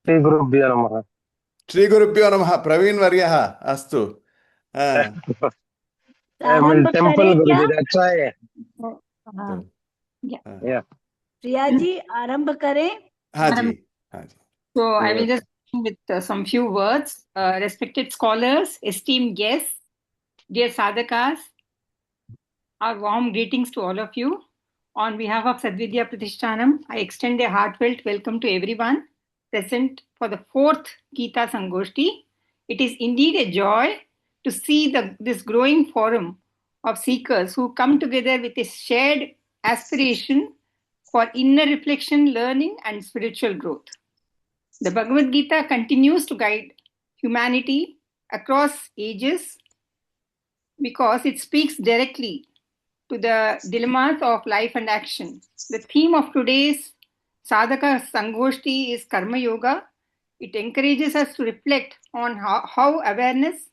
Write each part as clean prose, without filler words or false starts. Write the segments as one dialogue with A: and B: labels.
A: श्रीगुरुभ्यो नमः।
B: श्रीगुरुभ्यो नमः। प्रवीण वर्यः अस्तु।
A: Temple Guruji, that's why.
C: हाँ,
A: Yeah.
C: प्रिया जी आरंभ करें।
B: हाँ जी, हाँ जी।
D: So I will just begin with some few words. Respected scholars, esteemed guests, dear sadhakas, our warm greetings to all of you. On behalf of Sadvidya Pratishthanam, I extend a heartfelt welcome to everyone present for the fourth Gita Sangoshti. It is indeed a joy to see this growing forum of seekers who come together with a shared aspiration for inner reflection, learning, and spiritual growth. The Bhagavad Gita continues to guide humanity across ages because it speaks directly to the dilemmas of life and action. The theme of today's Sadhaka Sangoshti is Karma Yoga. It encourages us to reflect on how awareness,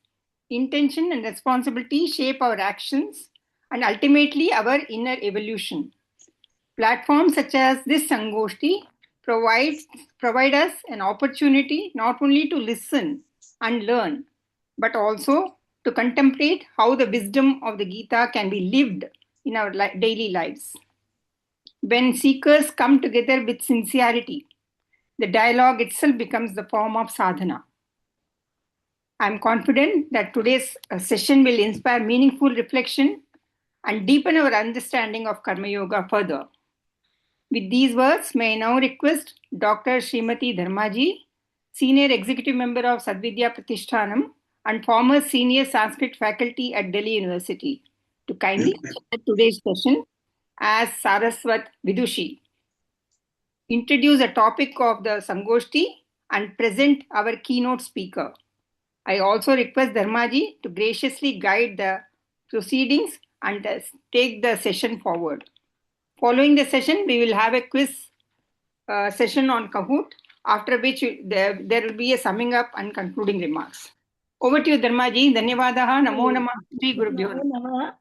D: intention, and responsibility shape our actions and ultimately our inner evolution. Platforms such as this Sangoshti provide us an opportunity not only to listen and learn, but also to contemplate how the wisdom of the Gita can be lived in our daily lives. When seekers come together with sincerity, the dialogue itself becomes the form of sadhana. I am confident that today's session will inspire meaningful reflection and deepen our understanding of Karma Yoga further. With these words, may I now request Dr. Srimati Dharmaji, Senior Executive Member of Sadvidya Pratishthanam and former Senior Sanskrit Faculty at Delhi University, to kindly chair today's session as Saraswat Vidushi, introduce the topic of the Sangoshti and present our keynote speaker. I also request Dharmaji to graciously guide the proceedings and take the session forward. Following the session, we will have a quiz session on Kahoot, after which there will be a summing up and concluding remarks. Over to you, Dharmaji. Dhanyavadaha. Namo Namah. Shri Gurubhyo
C: नमः।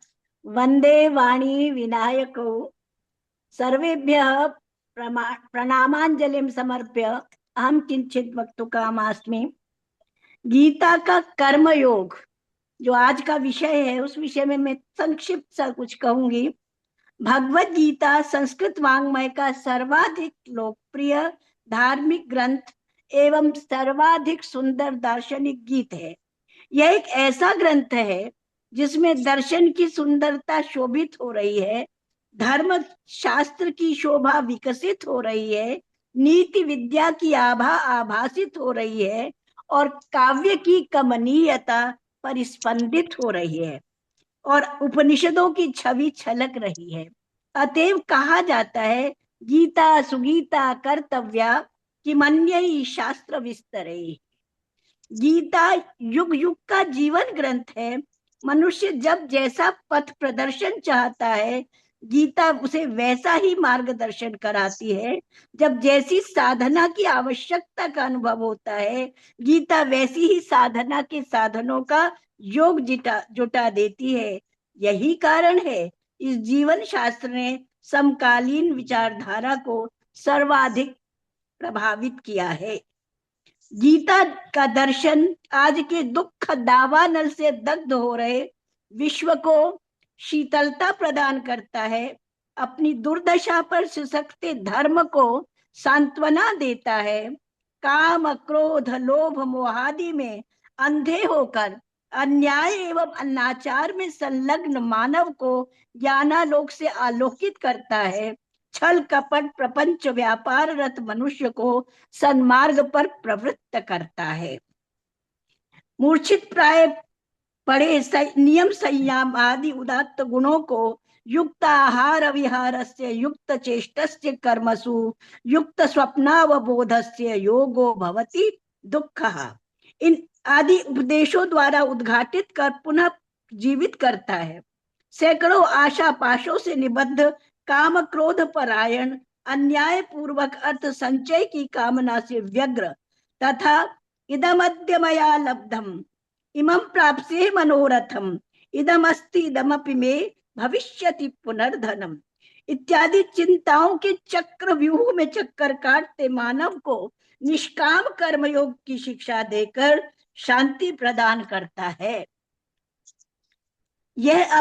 C: वंदे वाणी विनायकौ सर्वेभ्यः प्रणामांजलिं समर्प्य अहं किंचित वक्तुकामास्मि। गीता का कर्म योग जो आज का विषय है, उस विषय में मैं संक्षिप्त सा कुछ कहूंगी। भगवत गीता संस्कृत वाङ्मय का सर्वाधिक लोकप्रिय धार्मिक ग्रंथ एवं सर्वाधिक सुंदर दार्शनिक गीत है। यह एक ऐसा ग्रंथ है जिसमें दर्शन की सुंदरता शोभित हो रही है, धर्म शास्त्र की शोभा विकसित हो रही है, नीति विद्या की आभा आभासित हो रही है और काव्य की कमनीयता परिस्पंदित हो रही है और उपनिषदों की छवि छलक रही है। अतएव कहा जाता है, गीता सुगीता कर्तव्या किमन्यै शास्त्र विस्तरे। गीता युग युग का जीवन ग्रंथ है। मनुष्य जब जैसा पथ प्रदर्शन चाहता है, गीता उसे वैसा ही मार्गदर्शन कराती है। जब जैसी साधना की आवश्यकता का अनुभव होता है, गीता वैसी ही साधना के साधनों का योग जुटा देती है। यही कारण है इस जीवन शास्त्र ने समकालीन विचारधारा को सर्वाधिक प्रभावित किया है। गीता का दर्शन आज के दुख दावानल से दग्ध हो रहे विश्व को शीतलता प्रदान करता है, अपनी दुर्दशा पर सिसकते धर्म को सांत्वना देता है। काम क्रोध लोभ मोहादि में अंधे होकर अन्याय एवं अनाचार में संलग्न मानव को ज्ञानालोक से आलोकित करता है। छल कपट प्रपंच व्यापार रत मनुष्य को सन्मार्ग पर प्रवृत्त करता है। मूर्छित प्राय पड़े नियम संयम आदि उदात्त गुणों को युक्त आहार विहारस्य युक्त चेष्टस्य कर्मसु युक्त स्वप्नावबोधस्य योगो भवति दुःखः। इन आदि उपदेशों द्वारा उद्घाटित कर पुनः जीवित करता है। सैकड़ों आशा पाशों से निबद्ध काम क्रोध परायण अन्याय पूर्वक अर्थ संचय की कामना से व्यग्र तथा इदमद्य मया लब्धम इमं प्राप्स्ये मनोरथम इदमस्ति इदमपि मे भविष्यति पुनर्धनम इत्यादि चिंताओं के चक्र व्यूह में चक्कर काटते मानव को निष्काम कर्मयोग की शिक्षा देकर शांति प्रदान करता है। यह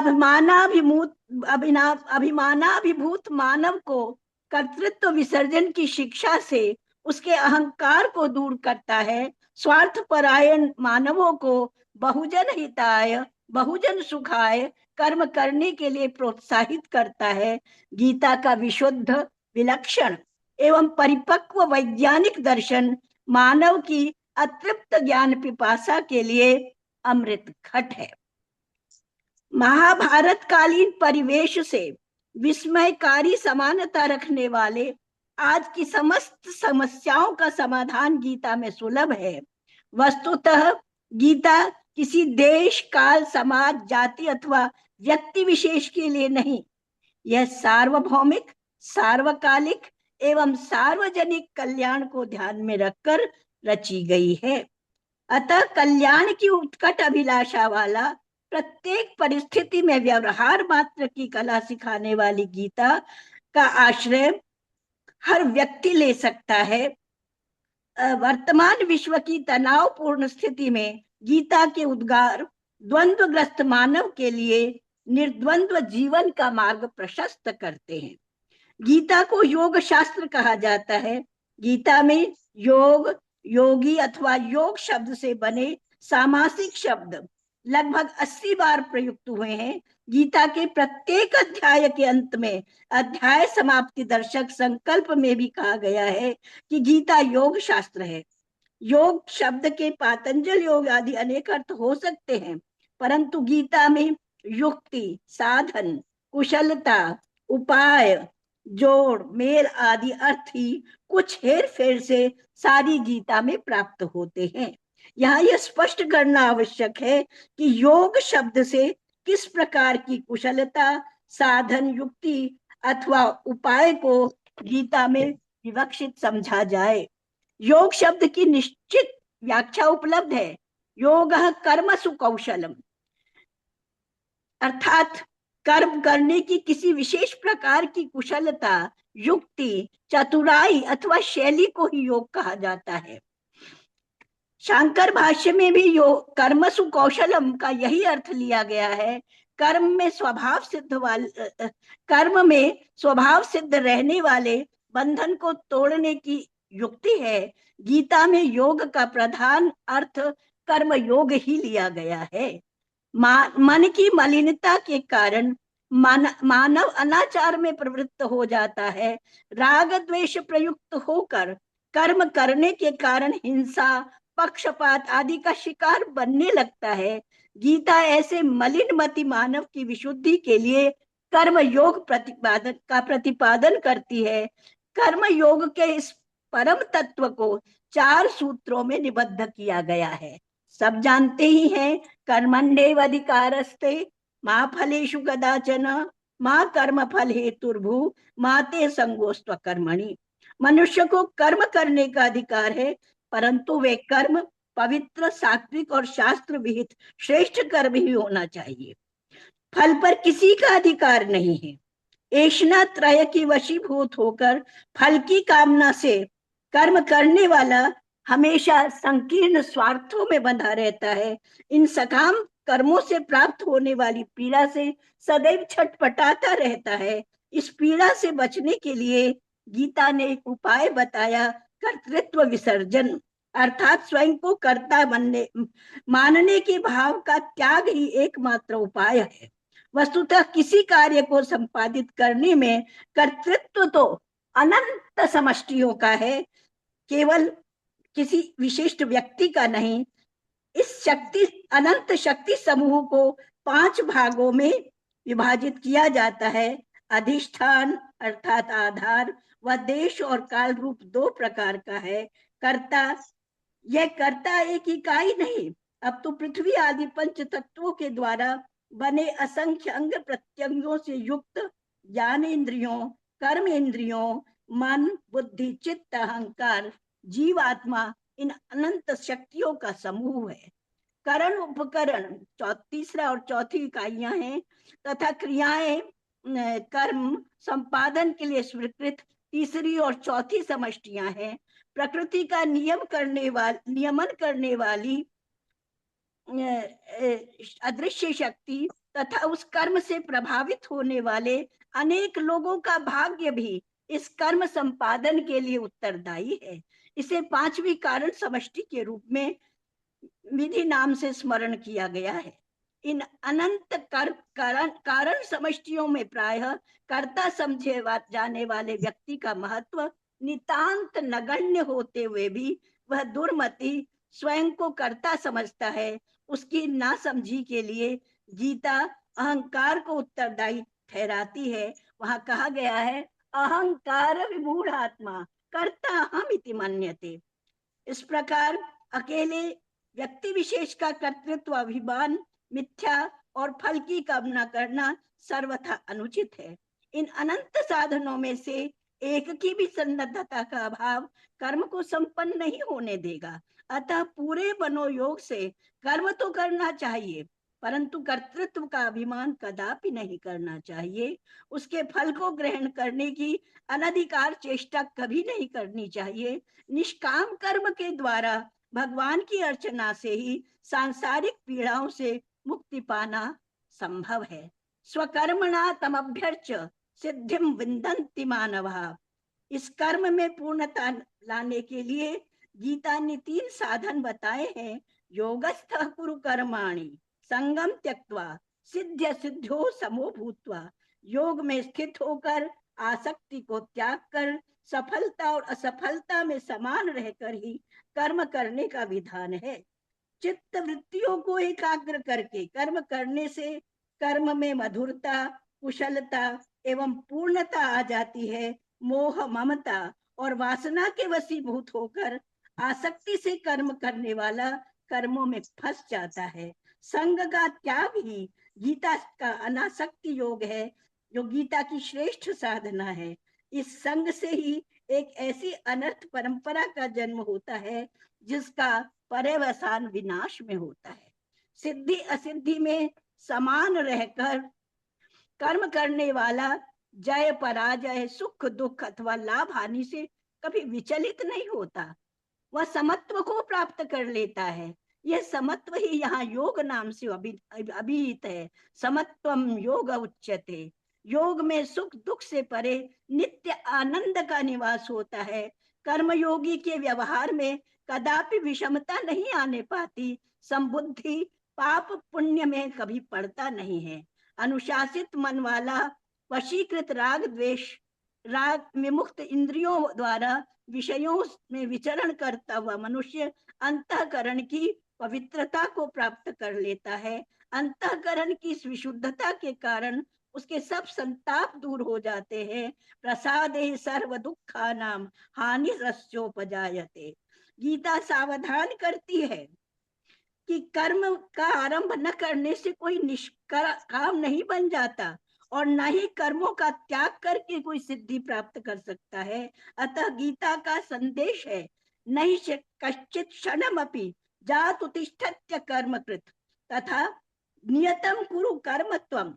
C: अभिमानाभिभूत मानव को कर्तृत्व विसर्जन की शिक्षा से उसके अहंकार को दूर करता है। स्वार्थपरायण मानवों को बहुजन हिताय बहुजन सुखाय कर्म करने के लिए प्रोत्साहित करता है। गीता का विशुद्ध, विलक्षण एवं परिपक्व वैज्ञानिक दर्शन मानव की अतृप्त ज्ञान पिपासा के लिए अमृत घट है। महाभारत कालीन परिवेश से विस्मयकारी समानता रखने वाले आज की समस्त समस्याओं का समाधान गीता में सुलभ है। वस्तुतः गीता किसी देश, काल, समाज, जाति अथवा व्यक्ति विशेष के लिए नहीं, यह सार्वभौमिक, सार्वकालिक एवं सार्वजनिक कल्याण को ध्यान में रखकर रची गई है। अतः कल्याण की उत्कट अभिलाषा वाला, प्रत्येक परिस्थिति में व्यवहार मात्र की कला सिखाने वाली गीता का आश्रय हर व्यक्ति ले सकता है। वर्तमान विश्व की तनावपूर्ण स्थिति में गीता के उद्गार द्वंद्वग्रस्त मानव के लिए निर्द्वंद्व जीवन का मार्ग प्रशस्त करते हैं। गीता को योग शास्त्र कहा जाता है। गीता में योग, योगी अथवा योग शब्द से बने सामासिक शब्द लगभग 80 बार प्रयुक्त हुए हैं। गीता के प्रत्येक अध्याय के अंत में अध्याय समाप्ति दर्शक संकल्प में भी कहा गया है कि गीता योग शास्त्र है। योग शब्द के पातंजल योग आदि अनेक अर्थ हो सकते हैं, परंतु गीता में युक्ति, साधन, कुशलता, उपाय, जोड़, मेल आदि अर्थ ही कुछ हेर फेर से सारी गीता में प्राप्त होते हैं। यहाँ यह स्पष्ट करना आवश्यक है कि योग शब्द से किस प्रकार की कुशलता, साधन, युक्ति अथवा उपाय को गीता में विवक्षित समझा जाए। योग शब्द की निश्चित व्याख्या उपलब्ध है। योगः कर्मसु कौशलम, अर्थात कर्म करने की किसी विशेष प्रकार की कुशलता, युक्ति, चतुराई अथवा शैली को ही योग कहा जाता है। शांकर भाष्य में भी योग कर्मसु कौशलम का यही अर्थ लिया गया है। कर्म में स्वभाव सिद्ध रहने वाले बंधन को तोड़ने की युक्ति है। गीता में योग का प्रधान अर्थ कर्म योग ही लिया गया है। मन की मलिनता के कारण मानव अनाचार में प्रवृत्त हो जाता है। राग द्वेष प्रयुक्त होकर कर्म करने के कारण हिंसा, पक्षपात आदि का शिकार बनने लगता है। गीता ऐसे मलिन मति मानव की विशुद्धि के लिए कर्म योग प्रतिपादन करती है। कर्म योग के इस परम तत्व को 4 सूत्रों में निबद्ध किया गया है। सब जानते ही हैं, कर्मण्येवाधिकारस्ते मा फलेषु कदाचन मा कर्म फल हेतुर्भु मा ते संगोस्त्व कर्मणि। मनुष्य को कर्म करने का अधिकार है, परंतु वे कर्म पवित्र, सात्विक और शास्त्र विहित श्रेष्ठ कर्म ही होना चाहिए। फल पर किसी का अधिकार नहीं है। ऐष्णा त्रय की वशीभूत होकर फल की कामना से कर्म करने वाला हमेशा संकीर्ण स्वार्थों में बंधा रहता है। इन सकाम कर्मों से प्राप्त होने वाली पीड़ा से सदैव छटपटाता रहता है। इस पीड़ा से बचने के लिए गीता ने एक उपाय बताया, कर्तृत्व विसर्जन, अर्थात स्वयं को कर्ता मानने के भाव का त्याग ही एकमात्र उपाय है। वस्तुतः किसी कार्य को संपादित करने में कर्तृत्व तो अनंत समष्टियों का है, केवल किसी विशिष्ट व्यक्ति का नहीं। इस अनंत शक्ति समूह को 5 भागों में विभाजित किया जाता है। अधिष्ठान अर्थात आधार व देश और काल रूप 2 प्रकार का है। कर्ता, यह कर्ता एक इकाई नहीं, अब तो पृथ्वी आदि पंच तत्वों के द्वारा बने असंख्य अंग प्रत्यंगों से युक्त ज्ञान इंद्रियों, कर्म इंद्रियों, मन, बुद्धि, चित्त, अहंकार, जीवात्मा, इन अनंत शक्तियों का समूह है। करण उपकरण 3 और 4 इकाइयां हैं तथा क्रियाएं कर्म संपादन के लिए स्वीकृत 3 और 4 समष्टियां हैं। प्रकृति का नियमन करने वाली अदृश्य शक्ति तथा उस कर्म से प्रभावित होने वाले अनेक लोगों का भाग्य भी इस कर्म संपादन के लिए उत्तरदायी है। इसे पांचवी कारण समष्टि के रूप में विधि नाम से स्मरण किया गया है। इन अनंत कारण समष्टियों में प्रायः कर्ता समझे जाने वाले व्यक्ति का महत्व नितांत नगण्य होते हुए भी वह दुर्मति स्वयं को कर्ता समझता है। उसकी नासमझी के लिए गीता अहंकार को उत्तरदायी ठहराती है। वहां कहा गया है, अहंकार विमूढ़ आत्मा कर्ता हम इति मन्यते। इस प्रकार अकेले व्यक्ति विशेष का कर्तृत्व अभिमान मिथ्या और फल की कामना करना सर्वथा अनुचित है। इन अनंत साधनों में से एक की भी सन्नद्धता का अभाव कर्म को संपन्न नहीं होने देगा। अतः पूरे मनोयोग से कर्म तो करना चाहिए, परंतु कर्तृत्व का अभिमान कदापि नहीं करना चाहिए। उसके फल को ग्रहण करने की अनधिकार चेष्टा कभी नहीं करनी चाहिए। निष्काम कर्म के द्वारा भगवान की अर्चना से ही सांसारिक पीड़ाओं से मुक्ति पाना संभव है। स्वकर्मणा तमभ्यर्च सिद्धिम विन्दन्ति मानवः। इस कर्म में पूर्णता लाने के लिए गीता ने 3 साधन बताए हैं। योगस्थः कुरु कर्माणि संगम त्यक्त्वा सिद्ध्य सिद्ध्यो समो भूत्वा। योग में स्थित होकर आसक्ति को त्याग कर सफलता और असफलता में समान रहकर ही कर्म करने का विधान है। चित्त वृत्तियों को एकाग्र करके कर्म करने से कर्म में मधुरता, कुशलता एवं पूर्णता आ जाती है। मोह, ममता और वासना के वशीभूत होकर आसक्ति से कर्म करने वाला कर्मों में फंस जाता है। संग का त्याग ही गीता का अनासक्ति योग है, जो गीता की श्रेष्ठ साधना है। इस संग से ही एक ऐसी अनर्थ परंपरा का जन्म होता है जिसका पर्यवसान विनाश में होता है। सिद्धि असिद्धि में समान रहकर कर्म करने वाला जय पराजय, सुख दुख अथवा लाभ हानि से कभी विचलित नहीं होता। वह समत्व को प्राप्त कर लेता है। यह समत्व ही यहाँ योग नाम से अभिहित है। समत्वम योग उच्यते। योग में सुख दुख से परे नित्य आनंद का निवास होता है। कर्मयोगी के व्यवहार में कदापि विषमता नहीं आने पाती। संबुद्धि पाप पुण्य में कभी पड़ता नहीं है। अनुशासित मन वाला वशीकृत राग विमुक्त इंद्रियों द्वारा विषयों में विचरण करता हुआ मनुष्य अंतःकरण की पवित्रता को प्राप्त कर लेता है। अंतःकरण की इस विशुद्धता के कारण उसके सब संताप दूर हो जाते हैं। प्रसादे सर्व दुखानाम हानि रस्योपजायते। गीता सावधान करती है कि कर्म का आरंभ न करने से कोई निष्काम नहीं बन जाता और न ही कर्मों का त्याग करके कोई सिद्धि प्राप्त कर सकता है। अतः गीता का संदेश है, नहीं कश्चित क्षणमपि जातु तिष्ठत्य कर्मकृत तथा नियतम कुरु कर्मत्वम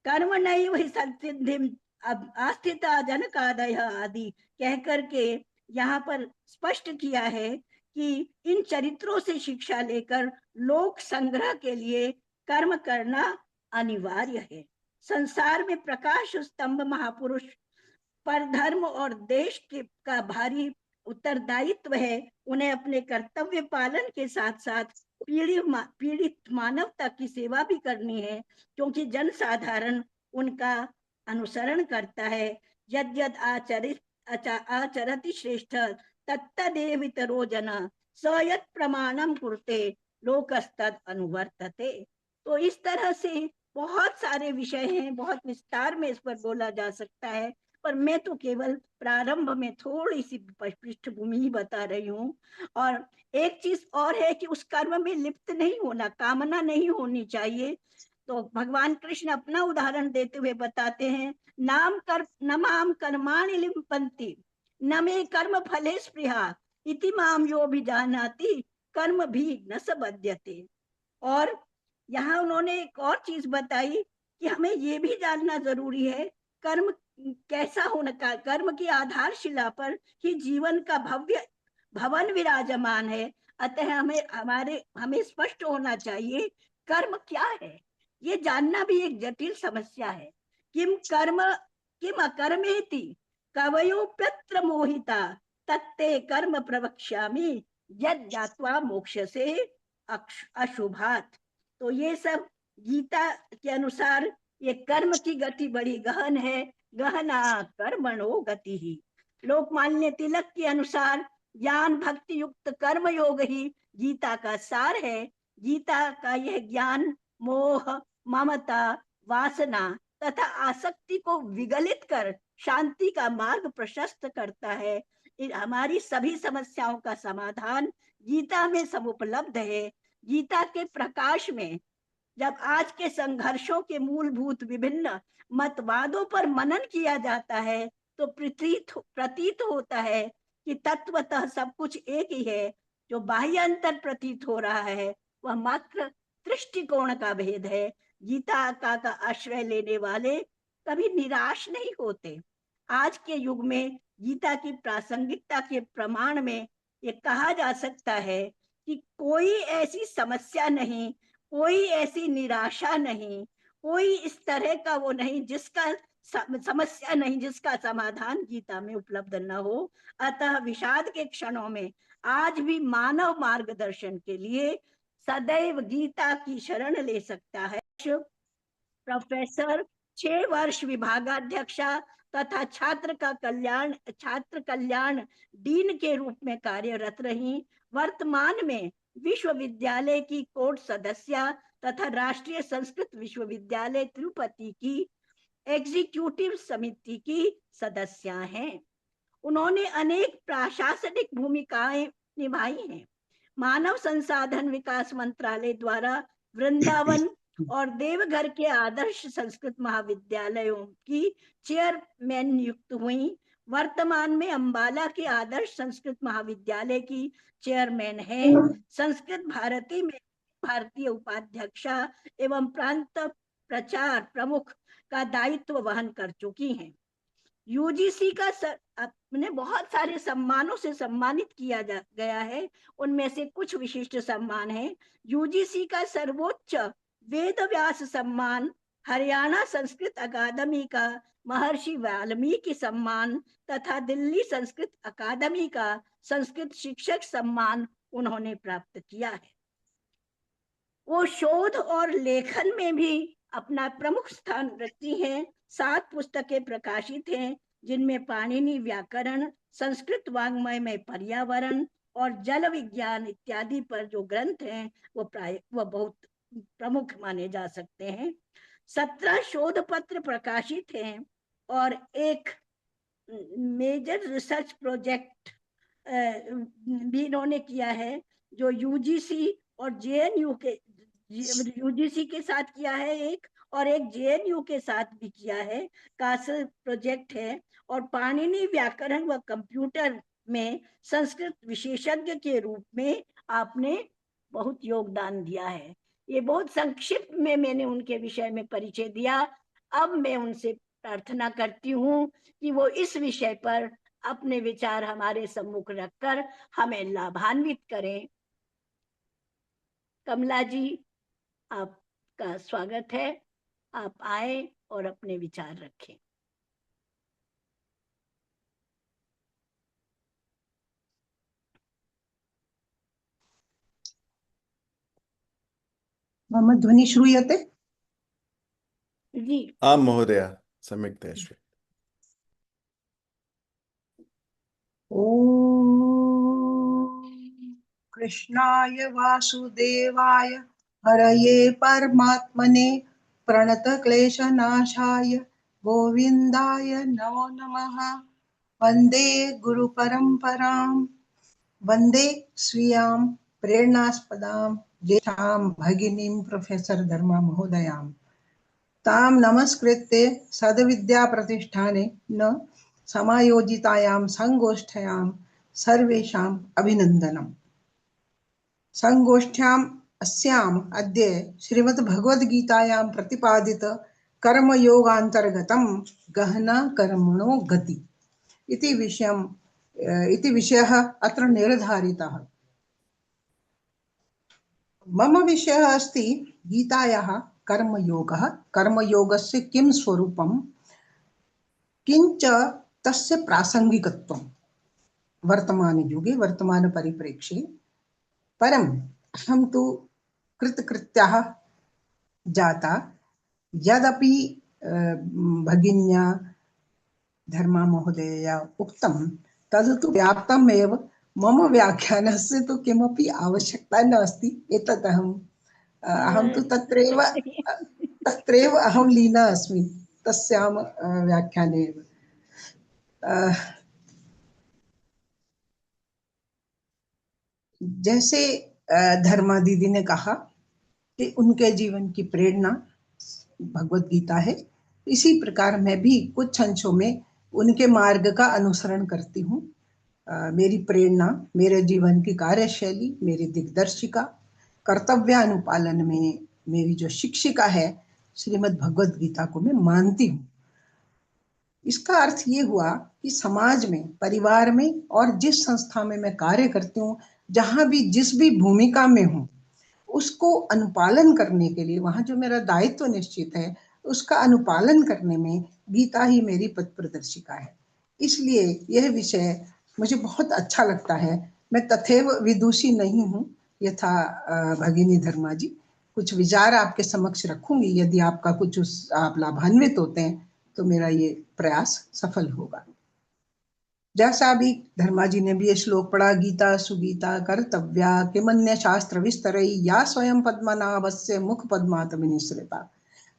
C: कर्म नैव हि संसिद्धिम आस्थिता जनकादय आदि कह करके यहाँ पर स्पष्ट किया है कि इन चरित्रों से शिक्षा लेकर लोक संग्रह के लिए कर्म करना अनिवार्य है। संसार में प्रकाश स्तंभ महापुरुष पर धर्म और देश का भारी उत्तरदायित्व है। उन्हें अपने कर्तव्य पालन के साथ साथ पीड़ित मानवता की सेवा भी करनी है, क्योंकि जनसाधारण उनका अनुसरण करता है। यद यद आचरति श्रेष्ठ तत्तदेवितरो जना स यत् प्रमाणम कुरुते लोकस्तद अनुवर्तते। तो इस तरह से बहुत सारे विषय हैं, बहुत विस्तार में इस पर बोला जा सकता है, पर मैं तो केवल प्रारंभ में थोड़ी सी पृष्ठभूमि ही बता रही हूँ। और एक चीज और है कि उस कर्म में लिप्त नहीं होना, कामना नहीं होनी चाहिए। तो भगवान कृष्ण अपना उदाहरण देते हुए बताते हैं, न माम कर्माणि लिम्पन्ति न मे कर्म फले स्पृहा इति माम यो भिजानाति कर्म भी न सबध्यते। और यहाँ उन्होंने एक और चीज बताई कि हमें ये भी जानना जरूरी है, कर्म कैसा होना का कर्म की आधारशिला पर ही जीवन का भव्य भवन विराजमान है। अतः हमें स्पष्ट होना चाहिए कर्म क्या है। ये जानना भी एक जटिल समस्या है। किम अकर्मेति कवयोप्यत्र मोहिता तत्ते कर्म प्रवक्ष्यामि यद ज्ञात्वा मोक्षसे अशुभात्। तो ये सब गीता के अनुसार ये कर्म की गति बड़ी गहन है। गहना कर्मणो गति ही। लोकमान्य तिलक के अनुसार ज्ञान भक्ति युक्त कर्म योग ही गीता का सार है। गीता का यह ज्ञान मोह ममता वासना तथा आसक्ति को विगलित कर शांति का मार्ग प्रशस्त करता है। हमारी सभी समस्याओं का समाधान गीता में समुपलब्ध है। गीता के प्रकाश में जब आज के संघर्षों के मूलभूत विभिन्न मतवादों पर मनन किया जाता है तो प्रतीत होता है कि तत्वतः सब कुछ एक ही है। जो बाह्य अंतर प्रतीत हो रहा है वह मात्र दृष्टिकोण का भेद है। गीता का आश्रय लेने वाले कभी निराश नहीं होते। आज के युग में गीता की प्रासंगिकता के प्रमाण में ये कहा जा सकता है कि कोई ऐसी समस्या नहीं, कोई ऐसी निराशा नहीं, कोई इस तरह का वो नहीं जिसका समस्या नहीं जिसका समाधान गीता में उपलब्ध न हो। अतः विषाद के क्षणों में आज भी मानव मार्गदर्शन के लिए सदैव गीता की शरण ले सकता है। प्रोफेसर 6 वर्ष विभागाध्यक्षा तथा छात्र कल्याण डीन के रूप में कार्यरत रही। वर्तमान में विश्वविद्यालय की कोर्ट सदस्य तथा राष्ट्रीय संस्कृत विश्वविद्यालय तिरुपति की एग्जीक्यूटिव समिति की सदस्य हैं। उन्होंने अनेक प्रशासनिक भूमिकाएं निभाई हैं। मानव संसाधन विकास मंत्रालय द्वारा वृंदावन और देवघर के आदर्श संस्कृत महाविद्यालयों की चेयरमैन नियुक्त हुई। वर्तमान में अंबाला के आदर्श संस्कृत महाविद्यालय की चेयरमैन है। संस्कृत भारती में भारतीय उपाध्यक्षा एवं प्रांत प्रचार प्रमुख का दायित्व वहन कर चुकी हैं। यूजीसी का अपने बहुत सारे सम्मानों से सम्मानित किया गया है। उनमें से कुछ विशिष्ट सम्मान है। यूजीसी का सर्वोच्च वेदव्यास सम्मान, हरियाणा संस्कृत अकादमी का महर्षि वाल्मीकि सम्मान तथा दिल्ली संस्कृत अकादमी का संस्कृत शिक्षक सम्मान उन्होंने प्राप्त किया है। वो शोध और लेखन में भी अपना प्रमुख स्थान रखती हैं। 7 पुस्तकें प्रकाशित हैं जिनमें पाणिनि व्याकरण, संस्कृत वाङ्मय में पर्यावरण और जल विज्ञान इत्यादि पर जो ग्रंथ हैं वो बहुत प्रमुख माने जा सकते हैं। 17 शोध पत्र प्रकाशित हैं और एक मेजर रिसर्च प्रोजेक्ट भी इन्होंने किया है जो यूजीसी और जेएनयू के यूजीसी के साथ किया है एक, और एक जेएनयू के साथ भी किया है। कासल प्रोजेक्ट है। और पाणिनि व्याकरण व कंप्यूटर में संस्कृत विशेषज्ञ के रूप में आपने बहुत योगदान दिया है। ये बहुत संक्षिप्त में मैंने उनके विषय में परिचय दिया। अब मैं उनसे प्रार्थना करती हूँ कि वो इस विषय पर अपने विचार हमारे सम्मुख रखकर हमें लाभान्वित करें। कमला जी, आपका स्वागत है। आप आए और अपने विचार रखें।
E: मम ध्वनि श्रूयते?
C: जी।
B: आं महोदय, सम्यक्तया श्रूयते।
E: ॐ कृष्णाय वासुदेवाय हरये परमात्मने प्रणतक्लेशनाशाय गोविन्दाय नमो नमः। वन्दे गुरुपरम्परां वन्दे स्वीयां प्रेरणास्पदां ज्येष्ठां भगिनीं प्रोफेसर धर्मा महोदयां तां नमस्कृत्य सद्विद्याप्रतिष्ठाने न समायोजितायां संगोष्ठ्यां सर्वेषाम् अभिनन्दनम्। संगोष्ठ्याम् अस्याम् अद्य श्रीमद्भगवद्गीतायां प्रतिपादित कर्मयोगान्तर्गतं गहना कर्मणो गति इति विषयः अत्र निर्धारितः। मम विषयः अस्ति गीतायाः कर्मयोगः, कर्मयोगस्य किं स्वरूपं, किञ्च तस्य प्रासङ्गिकत्वं वर्तमानयुगे वर्तमानपरिप्रेक्ष्ये। परम् अहं तु कृतकृत्यः जाता। यदपि भगिन्या धर्मा महोदयया उक्तं तद् तु व्याप्तम् एव। मम व्याख्यानस्य तु किमपि आवश्यकता नास्ति। एतत् अहं तु तत्रैव अहं लीना अस्मि, तस्यां व्याख्याने एव। जैसे धर्मा दीदी ने कहा कि उनके जीवन की प्रेरणा भगवत गीता है, इसी प्रकार मैं भी कुछ अंशों में उनके मार्ग का अनुसरण करती हूँ। मेरी प्रेरणा, मेरे जीवन की कार्यशैली, मेरी दिग्दर्शिका, कर्तव्यानुपालन में मेरी जो शिक्षिका है श्रीमद् भगवत गीता को मैं मानती हूँ। इसका अर्थ ये हुआ कि समाज में, परिवार में और जिस संस्था में मैं कार्य करती हूँ, जहाँ भी जिस भी भूमिका में हूँ, उसको अनुपालन करने के लिए, वहाँ जो मेरा दायित्व निश्चित है उसका अनुपालन करने में गीता ही मेरी पथ प्रदर्शिका है। इसलिए यह विषय मुझे बहुत अच्छा लगता है। मैं तथैव विदुषी नहीं हूँ यथा भगिनी धर्मा जी। कुछ विचार आपके समक्ष रखूंगी, यदि आपका कुछ आप लाभान्वित होते हैं तो मेरा ये प्रयास सफल होगा। जैसा अभी धर्मा जी ने भी ये श्लोक पढ़ा, गीता सुगीता कर्तव्या किमन्य शास्त्र विस्तरई या स्वयं पद्मनाभस्य मुख पद्मात विनिसृता।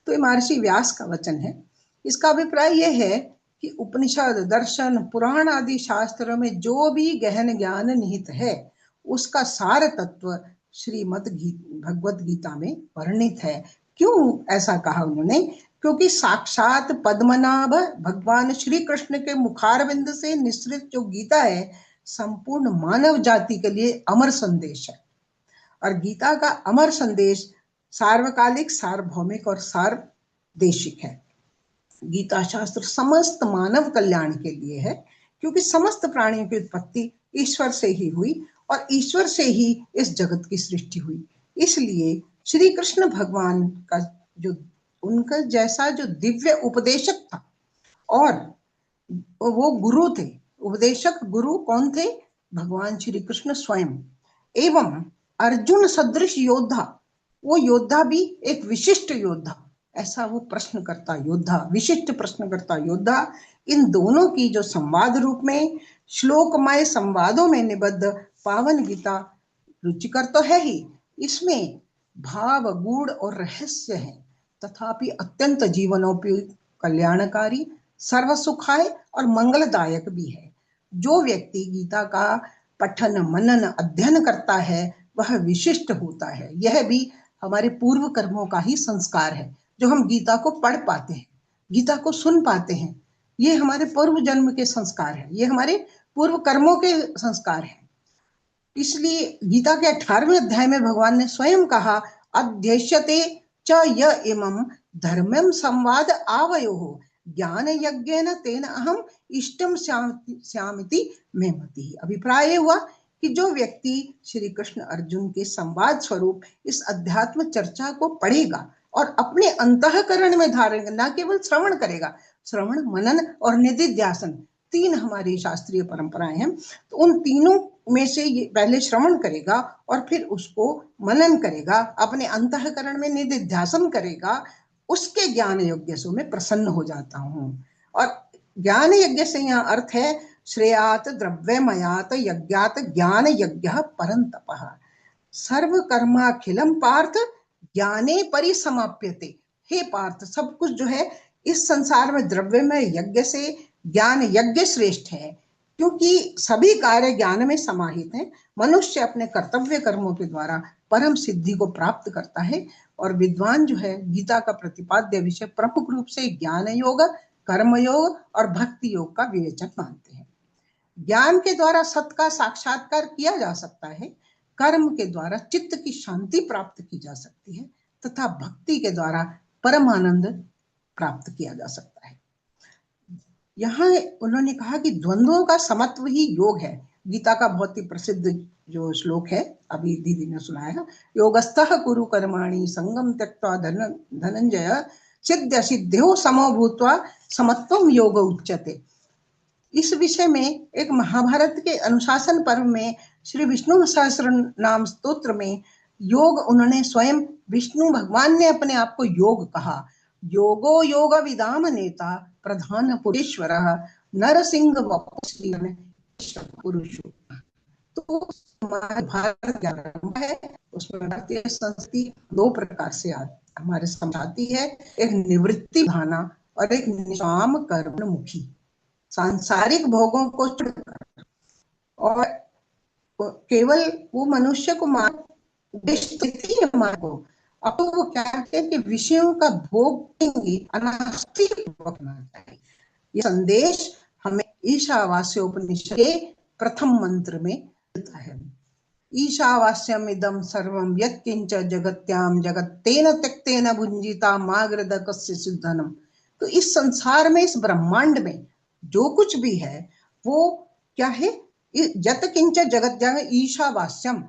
E: तो ये महर्षि व्यास का वचन है। इसका अभिप्राय यह है कि उपनिषद, दर्शन, पुराण आदि शास्त्रों में जो भी गहन ज्ञान निहित है उसका सार तत्व श्रीमद् भगवत गीता में वर्णित है। क्यों ऐसा कहा उन्होंने? क्योंकि साक्षात पद्मनाभ भगवान श्री कृष्ण के मुखारविंद से निश्रित जो गीता है संपूर्ण मानव जाति के लिए अमर संदेश है। और गीता का अमर संदेश सार्वकालिक, सार्वभौमिक और सार्वदेशिक है। गीता शास्त्र समस्त मानव कल्याण के लिए है, क्योंकि समस्त प्राणियों की उत्पत्ति ईश्वर से ही हुई और ईश्वर से ही इस जगत की सृष्टि हुई। इसलिए श्री कृष्ण भगवान का जो उनका जैसा जो दिव्य उपदेशक था, और वो गुरु थे। उपदेशक गुरु कौन थे? भगवान श्री कृष्ण स्वयं। एवं अर्जुन सदृश योद्धा, वो योद्धा भी एक विशिष्ट योद्धा, ऐसा वो प्रश्न करता योद्धा, विशिष्ट प्रश्न करता योद्धा। इन दोनों की जो संवाद रूप में श्लोकमय संवादों में निबद्ध पावन गीता रुचिकर तो है ही, इसमें भाव, गूढ़ और रहस्य है, तथापि अत्यंत जीवनोपयोगी, कल्याणकारी, सर्वसुखाय और मंगलदायक भी है। जो व्यक्ति गीता का पठन, मनन, अध्ययन करता है वह विशिष्ट होता है। यह भी हमारे पूर्व कर्मों का ही संस्कार है, जो हम गीता को पढ़ पाते हैं, गीता को सुन पाते हैं। ये हमारे पूर्व जन्म के संस्कार है, ये हमारे पूर्व कर्मों के संस्कार है। इसलिए गीता के 18वें अध्याय में भगवान ने स्वयं कहा, अध्यक्ष्यते च य इमं धर्मं संवाद आवयोः ज्ञान यज्ञेन तेन अहम इष्टम श्यामिति मे मतिः। अभिप्राय हुआ कि जो व्यक्ति श्री कृष्ण अर्जुन के संवाद स्वरूप इस अध्यात्म चर्चा को पढ़ेगा और अपने अंतःकरण में धारेगा, न केवल श्रवण करेगा, श्रवण, मनन और निधिध्यासन, 3 हमारी शास्त्रीय परंपराएं हैं, तो उन तीनों में से ये पहले श्रवण करेगा और फिर उसको मनन करेगा, अपने अंतःकरण में निधिध्यासन करेगा, उसके ज्ञान यज्ञ से मैं प्रसन्न हो जाता हूँ। और ज्ञान यज्ञ से यहाँ अर्थ है श्रेयात द्रव्यमयात यज्ञात ज्ञान यज्ञ परंतपः। सर्व कर्माखिलम पार्थ ज्ञाने परिसमाप्यते। हे पार्थ, सब कुछ जो है इस संसार में द्रव्यमय यज्ञ से ज्ञान यज्ञ श्रेष्ठ है, क्योंकि सभी कार्य ज्ञान में समाहित हैं। मनुष्य अपने कर्तव्य कर्मों के द्वारा परम सिद्धि को प्राप्त करता है, और विद्वान जो है गीता का प्रतिपाद्य विषय प्रमुख रूप से ज्ञान योग, कर्म योग और भक्ति योग का विवेचन मानते हैं। ज्ञान के द्वारा सत्य का साक्षात्कार किया जा सकता है, कर्म के द्वारा चित्त की शांति प्राप्त की जा सकती है, तथा भक्ति के द्वारा परम आनंद प्राप्त किया जा सकता है। यहाँ उन्होंने कहा कि द्वंद्वों का समत्व ही योग है। गीता का बहुत ही प्रसिद्ध जो श्लोक है, अभी दीदी ने सुनाया, योगस्थः कुरु कर्माणि संगम त्यक्त्वा धनंजय सिद्ध सिद्ध्यो समो भूत्वा समत्वम योग उच्यते। इस विषय में एक महाभारत के अनुशासन पर्व में श्री विष्णु सहस्त्र नाम स्तोत्र में योग, उन्होंने स्वयं विष्णु भगवान ने अपने आप को योग कहा। योगो योग विदाम नेता प्रधान पुरेश्वर नरसिंह पुरुष। तो भारत ज्ञान है, उसमें भारतीय संस्कृति दो प्रकार से हमारे समझाती है, एक निवृत्ति भाना और एक निष्काम कर्ममुखी, सांसारिक भोगों को छोड़कर और केवल वो मनुष्य को मार्ग अब तो वो क्या कहते हैं कि विषयों का भोग अनासक्ति रखना चाहिए। ये संदेश हमें ईशावास्योपनिषद के प्रथम मंत्र में मिलता है। ईशावास्यम इदम सर्वम यत्किंच जगत्याम जगत्तेन त्यक्तेन भुंजिता माग्रद कस्य सिद्धनम। तो इस संसार में, इस ब्रह्मांड में जो कुछ भी है वो क्या है, यत किंच जगत ईशावास्यम,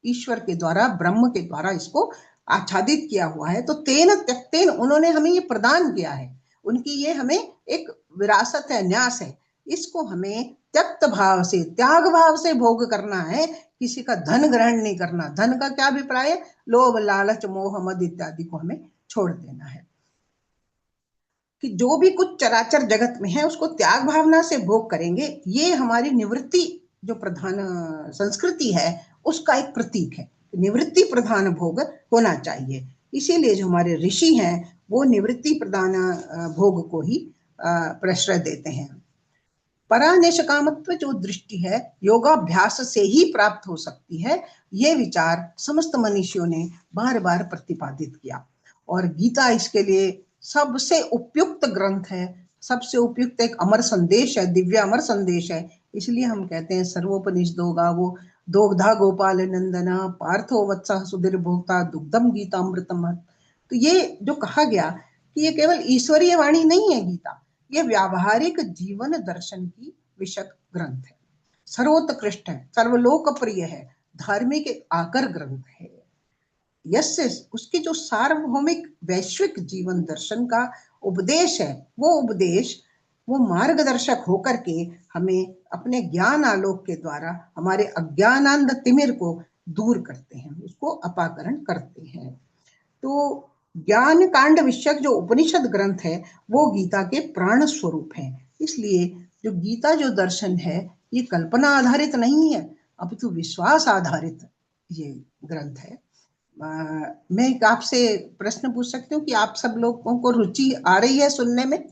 E: ईश्वर के द्वारा, ब्रह्म के द्वारा इसको आच्छादित किया हुआ है। तो तेन त्यक्तेन, उन्होंने हमें ये प्रदान किया है, उनकी ये हमें एक विरासत है, न्यास है। इसको हमें त्यक्त भाव से, त्याग भाव से भोग करना है, किसी का धन ग्रहण नहीं करना। धन का क्या अभिप्राय है, लोभ लालच मोह मद इत्यादि को हमें छोड़ देना है। कि जो भी कुछ चराचर जगत में है उसको त्याग भावना से भोग करेंगे, ये हमारी निवृत्ति जो प्रधान संस्कृति है उसका एक प्रतीक है। निवृत्ति प्रधान भोग होना चाहिए। इसीलिए जो हमारे ऋषि हैं वो निवृत्ति प्रधान भोग को ही प्रश्रय देते हैं। परानिष्कामत्व जो दृष्टि है योगाभ्यास से ही प्राप्त हो सकती है, ये विचार समस्त मनीषियों ने बार बार प्रतिपादित किया और गीता इसके लिए सबसे उपयुक्त ग्रंथ है, सबसे उपयुक्त एक अमर संदेश है, दिव्य अमर संदेश है। इसलिए हम कहते हैं सर्वोपनिषदो गावो दोग्धा गोपाल नंदना पार्थो वत्सः सुधीर भोक्ता दुग्धम गीतामृतम। तो ये जो कहा गया कि ये केवल ईश्वरीय वाणी नहीं है गीता, ये व्यावहारिक जीवन दर्शन की विशद ग्रंथ है, सर्वोत्कृष्ट है, सर्वलोक प्रिय है, धार्मिक आकर ग्रंथ है। यस्य उसके जो सार्वभौमिक वैश्विक जीवन दर्शन का उपदेश है, वो उपदेश वो मार्गदर्शक होकर के हमें अपने ज्ञान आलोक के द्वारा हमारे अज्ञानांध तिमिर को दूर करते हैं, उसको अपाकरण करते हैं। तो ज्ञान कांड विषयक जो उपनिषद ग्रंथ है वो गीता के प्राण स्वरूप है। इसलिए जो गीता जो दर्शन है ये कल्पना आधारित नहीं है, अपितु विश्वास आधारित ये ग्रंथ है। मैं एक आपसे प्रश्न पूछ सकती हूँ कि आप सब लोगों को रुचि आ रही है सुनने में?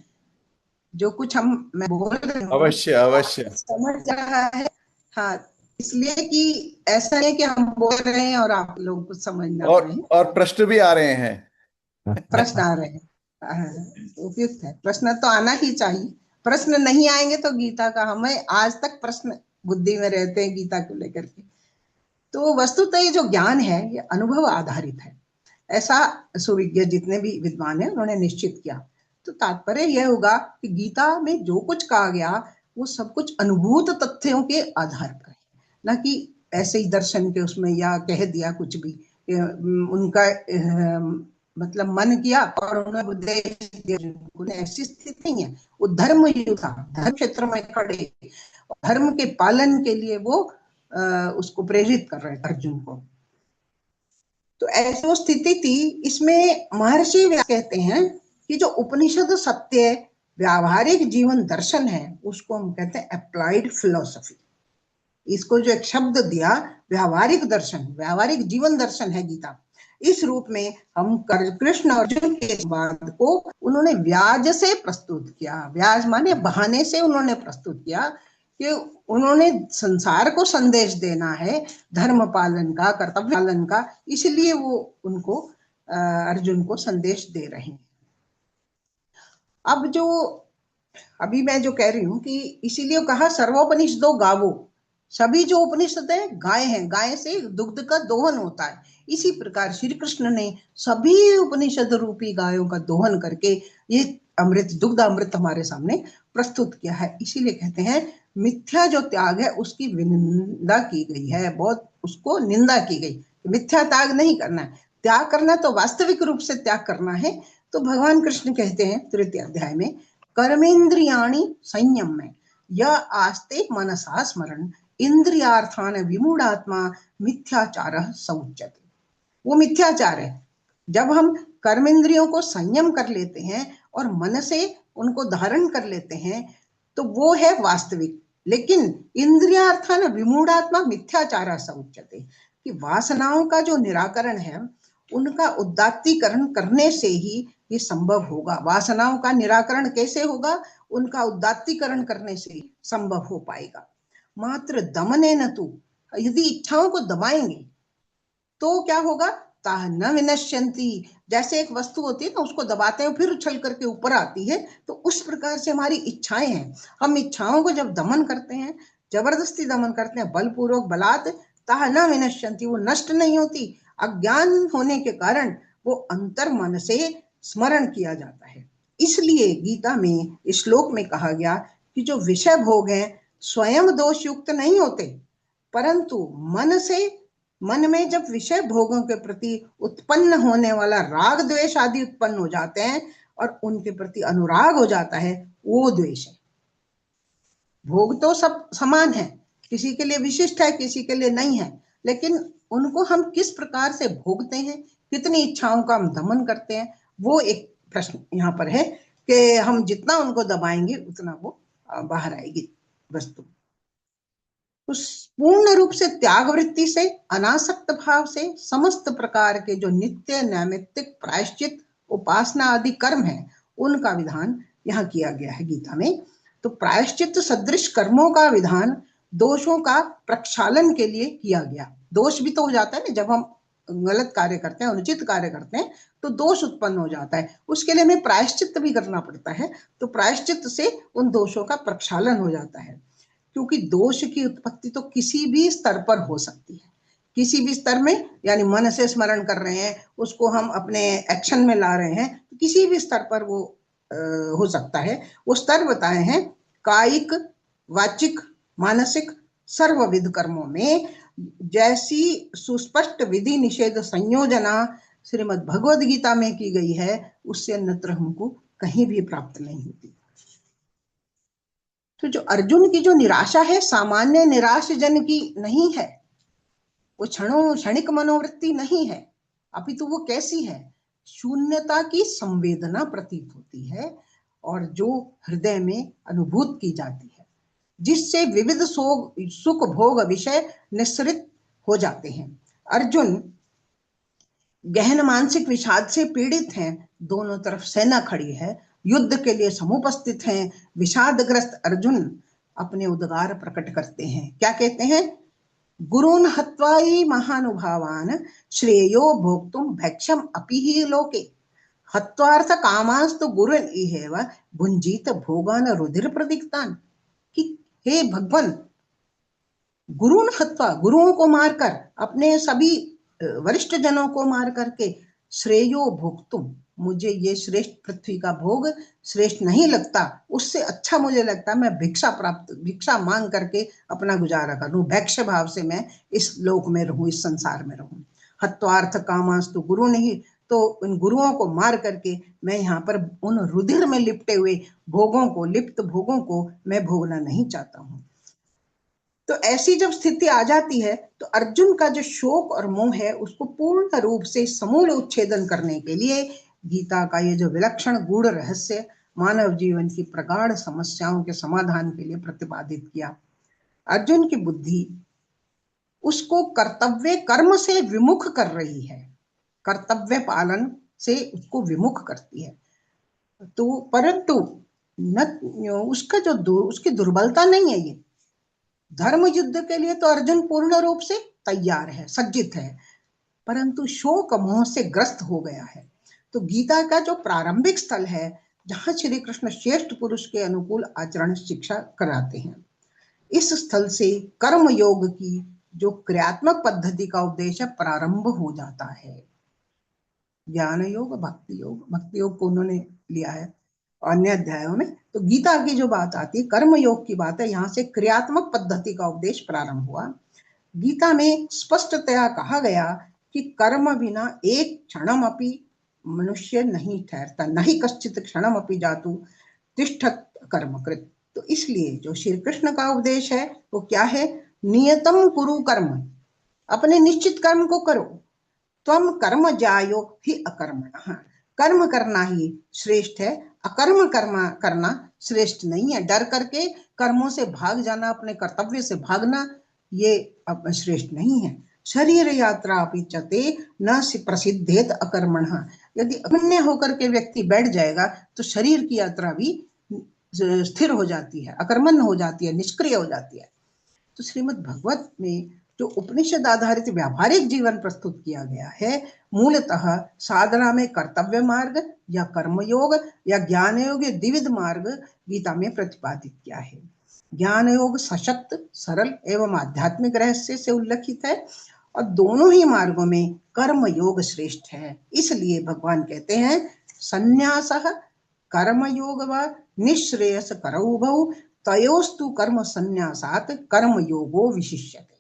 E: जो कुछ मैं बोल रही हूँ
B: अवश्य अवश्य
E: समझ रहा है? हाँ, इसलिए कि ऐसा है कि हम बोल रहे हैं और आप लोग कुछ समझ ना पाए
B: और प्रश्न भी आ रहे हैं।
E: प्रश्न आ रहे हैं, उपयुक्त है। प्रश्न तो आना ही चाहिए, प्रश्न नहीं आएंगे तो गीता का, हमें आज तक प्रश्न बुद्धि में रहते हैं गीता को लेकर के। तो वस्तुतः ये जो ज्ञान है ये अनुभव आधारित है, ऐसा सुविज्ञ जितने भी विद्वान हैं उन्होंने निश्चित किया। तो तात्पर्य यह होगा कि गीता में जो कुछ कहा गया वो सब कुछ अनुभूत तथ्यों के आधार पर है, ना कि ऐसे ही दर्शन के उसमें या कह दिया कुछ भी, उनका मतलब मन किया और उन्होंने उपदेश दिया। ऐसी स्थिति नहीं है। वो धर्म युग था, धर्म क्षेत्र में खड़े धर्म के पालन के लिए वो उसको प्रेरित कर रहे अर्जुन को। तो ऐसी वो स्थिति थी। इसमें महर्षि व्यास कहते हैं कि जो उपनिषद सत्य व्यावहारिक जीवन दर्शन है उसको हम कहते हैं अप्लाइड फिलोसफी। इसको जो एक शब्द दिया व्यावहारिक दर्शन, व्यावहारिक जीवन दर्शन है गीता। इस रूप में हम कृष्ण अर्जुन के संवाद को उन्होंने व्याज से प्रस्तुत किया। व्याज माने बहाने से उन्होंने प्रस्तुत किया कि उन्होंने संसार को संदेश देना है धर्म पालन का, कर्तव्य पालन का, इसलिए वो उनको अर्जुन को संदेश दे रहे हैं। अब जो अभी मैं जो कह रही हूँ कि इसीलिए कहा सर्वोपनिषदो गावो, सभी जो उपनिषद है गाय हैं, गाय से दुग्ध का दोहन होता है, इसी प्रकार श्री कृष्ण ने सभी उपनिषद रूपी गायों का दोहन करके ये अमृत, दुग्ध अमृत हमारे सामने प्रस्तुत किया है। इसीलिए कहते हैं मिथ्या जो त्याग है उसकी निंदा की गई है, बहुत उसको निंदा की गई। मिथ्या त्याग नहीं करना है, त्याग करना तो वास्तविक रूप से त्याग करना है। तो भगवान कृष्ण कहते हैं तृतीय अध्याय में, कर्मेंद्रियाणि संयम में य आस्ते मनसा स्मरण इंद्रियार्थान विमूढ़ात्मा मिथ्याचारः स उच्यते। वो मिथ्याचार है। जब हम कर्मेंद्रियों को संयम कर लेते हैं और मन से उनको धारण कर लेते हैं तो वो है वास्तविक। लेकिन इंद्रियार्थान विमूढ़ात्मा मिथ्याचारः स उच्यते, कि वासनाओं का जो निराकरण है उनका उदात्तीकरण करने से ही ये संभव होगा। वासनाओं का निराकरण कैसे होगा? उनका उदात्तीकरण करने से ही संभव हो पाएगा। मात्र दमनेन तु, यदि इच्छाओं को दबाएंगे तो क्या होगा? ताः न विनश्यन्ति। जैसे एक वस्तु होती है ना, उसको दबाते हैं फिर उछल करके ऊपर आती है, तो उस प्रकार से हमारी इच्छाएं हैं। हम इच्छाओं को जब दमन करते हैं, जबरदस्ती दमन करते हैं, बलपूर्वक बलात्, ताः न विनश्यन्ति, वो नष्ट नहीं होती। अज्ञान होने के कारण वो अंतर मन से स्मरण किया जाता है। इसलिए गीता में इस श्लोक में कहा गया कि जो विषय भोग हैं स्वयं दोष युक्त नहीं होते, परंतु मन में जब विषय भोगों के प्रति उत्पन्न होने वाला राग द्वेष आदि उत्पन्न हो जाते हैं और उनके प्रति अनुराग हो जाता है, वो द्वेष है। भोग तो सब समान है, किसी के लिए विशिष्ट है, किसी के लिए नहीं है, लेकिन उनको हम किस प्रकार से भोगते हैं, कितनी इच्छाओं का हम दमन करते हैं, वो एक प्रश्न यहाँ पर है कि हम जितना उनको दबाएंगे उतना वो बाहर आएगी वस्तु। उस पूर्ण रूप से त्याग वृत्ति से, अनासक्त भाव से समस्त प्रकार के जो नित्य नैमित्तिक प्रायश्चित उपासना आदि कर्म है उनका विधान यहाँ किया गया है गीता में। तो प्रायश्चित सदृश कर्मों का विधान दोषों का प्रक्षालन के लिए किया गया। दोष भी तो हो जाता है ना, जब हम गलत कार्य करते हैं, अनुचित कार्य करते हैं तो दोष उत्पन्न हो जाता है, उसके लिए हमें प्रायश्चित भी करना पड़ता है। तो प्रायश्चित से उन दोषों का प्रक्षालन हो जाता है, क्योंकि दोष की उत्पत्ति तो किसी भी स्तर पर हो सकती है, किसी भी स्तर में। यानी मन से स्मरण कर रहे हैं, उसको हम अपने एक्शन में ला रहे हैं, तो किसी भी स्तर पर वो हो सकता है। वो स्तर बताए हैं कायिक, वाचिक, मानसिक सर्वविध कर्मों में जैसी सुस्पष्ट विधि निषेध संयोजना श्रीमद् भगवद गीता में की गई है, उससे अन्यत्र हमको कहीं भी प्राप्त नहीं होती। तो जो अर्जुन की जो निराशा है सामान्य निराश जन की नहीं है, वो क्षणिक मनोवृत्ति नहीं है, अपितु वो कैसी है? शून्यता की संवेदना प्रतीत होती है और जो हृदय में अनुभूत की जाती है, जिससे विविध सुख भोग विषय निस्सृत हो जाते हैं। अर्जुन गहन मानसिक विषाद से पीड़ित हैं, दोनों तरफ सेना खड़ी है, युद्ध के लिए समुपस्थित हैं। विषादग्रस्त अर्जुन अपने उद्गार प्रकट करते हैं। क्या कहते हैं? गुरून् हत्वाई महानुभावान श्रेयो भोक्तुम भैक्षम अपि ही लोके हत्वार्थ कामांस्तु गुरुन् इहेव भुंजीत भोगान रुधिर प्रदीप्तान। कि हे भगवान, गुरून् हत्वा, गुरुओं को मारकर, अपने सभी वरिष्ठ जनों को मार करके, श्रेयो भोक्तुम, मुझे ये श्रेष्ठ पृथ्वी का भोग श्रेष्ठ नहीं लगता, उससे अच्छा मुझे लगता मैं भिक्षा मांग करके अपना गुजारा करूं, भैक्ष भाव से मैं इस लोक में रहूं, इस संसार में रहूं। हत्वार्थ कामांस्तु गुरु नहीं, तो इन गुरुओं को मार करके मैं यहाँ पर उन रुधिर में लिपटे हुए भोगों को, लिप्त भोगों को मैं भोगना नहीं चाहता हूँ। तो ऐसी जब स्थिति आ जाती है तो अर्जुन का जो शोक और मोह है उसको पूर्ण रूप से समूल उच्छेदन करने के लिए गीता का ये जो विलक्षण गूढ़ रहस्य मानव जीवन की प्रगाढ़ समस्याओं के समाधान के लिए प्रतिपादित किया। अर्जुन की बुद्धि उसको कर्तव्य कर्म से विमुख कर रही है, कर्तव्य पालन से उसको विमुख करती है। तो परंतु उसका जो उसकी दुर्बलता नहीं है, ये धर्म युद्ध के लिए तो अर्जुन पूर्ण रूप से तैयार है, सज्जित है, परंतु शोक मोह से ग्रस्त हो गया है। तो गीता का जो प्रारंभिक स्थल है जहां श्री कृष्ण श्रेष्ठ पुरुष के अनुकूल आचरण शिक्षा कराते हैं, इस स्थल से कर्म योग की जो क्रियात्मक पद्धति का उपदेश है प्रारंभ हो जाता है। ज्ञान योग, भक्ति योग, भक्ति योग को उन्होंने लिया है अन्य अध्यायों में। तो गीता की जो बात आती है कर्म योग की बात है, यहाँ से क्रियात्मक पद्धति का उपदेश प्रारंभ हुआ। गीता में स्पष्टतया कहा गया कि कर्म बिना एक क्षणम अपि मनुष्य नहीं ठहरता, नहीं कश्चित क्षणम अपि जातु तिष्ठत कर्मकृत। तो इसलिए जो श्री कृष्ण का उपदेश है वो क्या है, नियतम कुरु कर्म, अपने निश्चित कर्म को करो। त्वम कर्म जायो ही अकर्मणः, कर्म करना ही श्रेष्ठ है, अकर्म करना श्रेष्ठ नहीं है। डर करके कर्मों से भाग जाना, अपने कर्तव्य से भागना, ये श्रेष्ठ नहीं है। शरीर यात्रा अपि चते न प्रसिद्धेत अकर्मणः, यदि अनन्य होकर के व्यक्ति बैठ जाएगा तो शरीर की यात्रा भी स्थिर हो जाती है, अकर्मण्य हो जाती है, निष्क्रिय हो जाती है। तो श्रीमद् भागवत में जो उपनिषद आधारित व्यावहारिक जीवन प्रस्तुत किया गया है, मूलतः साधना में कर्तव्य मार्ग या कर्मयोग या ज्ञान योग या द्विविध मार्ग गीता में प्रतिपादित किया है। ज्ञान योग सशक्त, सरल एवं आध्यात्मिक रहस्य से उल्लेखित है और दोनों ही मार्गों में कर्म योग श्रेष्ठ है। इसलिए भगवान कहते हैं संन्यासः कर्म योग व निःश्रेयस करौभौ तयोस्तु कर्म संन्यासात् कर्म योगो विशिष्यते।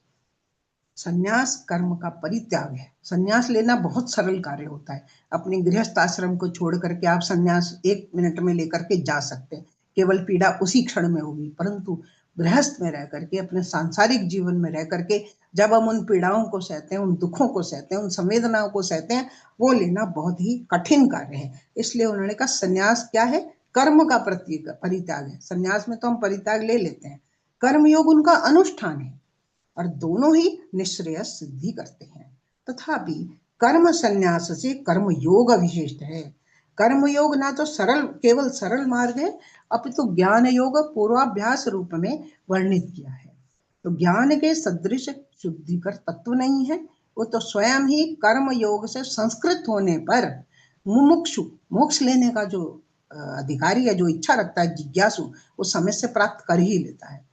E: संन्यास कर्म का परित्याग है। संन्यास लेना बहुत सरल कार्य होता है। अपने गृहस्थ आश्रम को छोड़ करके आप संन्यास 1 मिनट में लेकर के जा सकते हैं, केवल पीड़ा उसी क्षण में होगी। परंतु गृहस्थ में रह करके, अपने सांसारिक जीवन में रह करके जब हम उन पीड़ाओं को सहते हैं, उन दुखों को सहते हैं, उन संवेदनाओं को सहते हैं, वो लेना बहुत ही कठिन कार्य है। इसलिए उन्होंने कहा संन्यास क्या है, कर्म का परित्याग है। संन्यास में तो हम परित्याग ले लेते हैं, कर्मयोग उनका अनुष्ठान है और दोनों ही निःश्रेयस सिद्धि करते हैं। तथापि कर्म संन्यास से कर्म योग विशिष्ट है। कर्म योग ना तो केवल सरल मार्ग है, अपितु ज्ञान योग पूर्वाभ्यास रूप में वर्णित किया है। तो ज्ञान के सदृश शुद्धिकर तत्व नहीं है, वो तो स्वयं ही कर्म योग से संस्कृत होने पर मुमुक्षु, मोक्ष लेने का जो अधिकारी है, जो इच्छा रखता है, जिज्ञासु, वो समय से प्राप्त कर ही लेता है।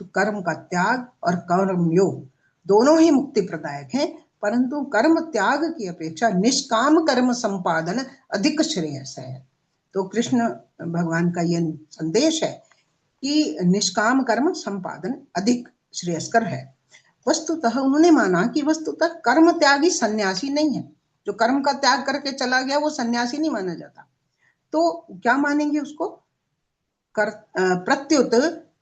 E: तो कर्म का त्याग और कर्म योग दोनों ही मुक्ति प्रदायक हैं, परंतु कर्म त्याग की अपेक्षा निष्काम कर्म संपादन अधिक श्रेयस है। तो कृष्ण भगवान का यह संदेश है कि निष्काम कर्म संपादन अधिक श्रेयस्कर है। वस्तुतः उन्होंने माना कि वस्तुतः कर्म त्यागी सन्यासी नहीं है। जो कर्म का त्याग करके चला गया वो सन्यासी नहीं माना जाता। तो क्या मानेंगे उसको, प्रत्युत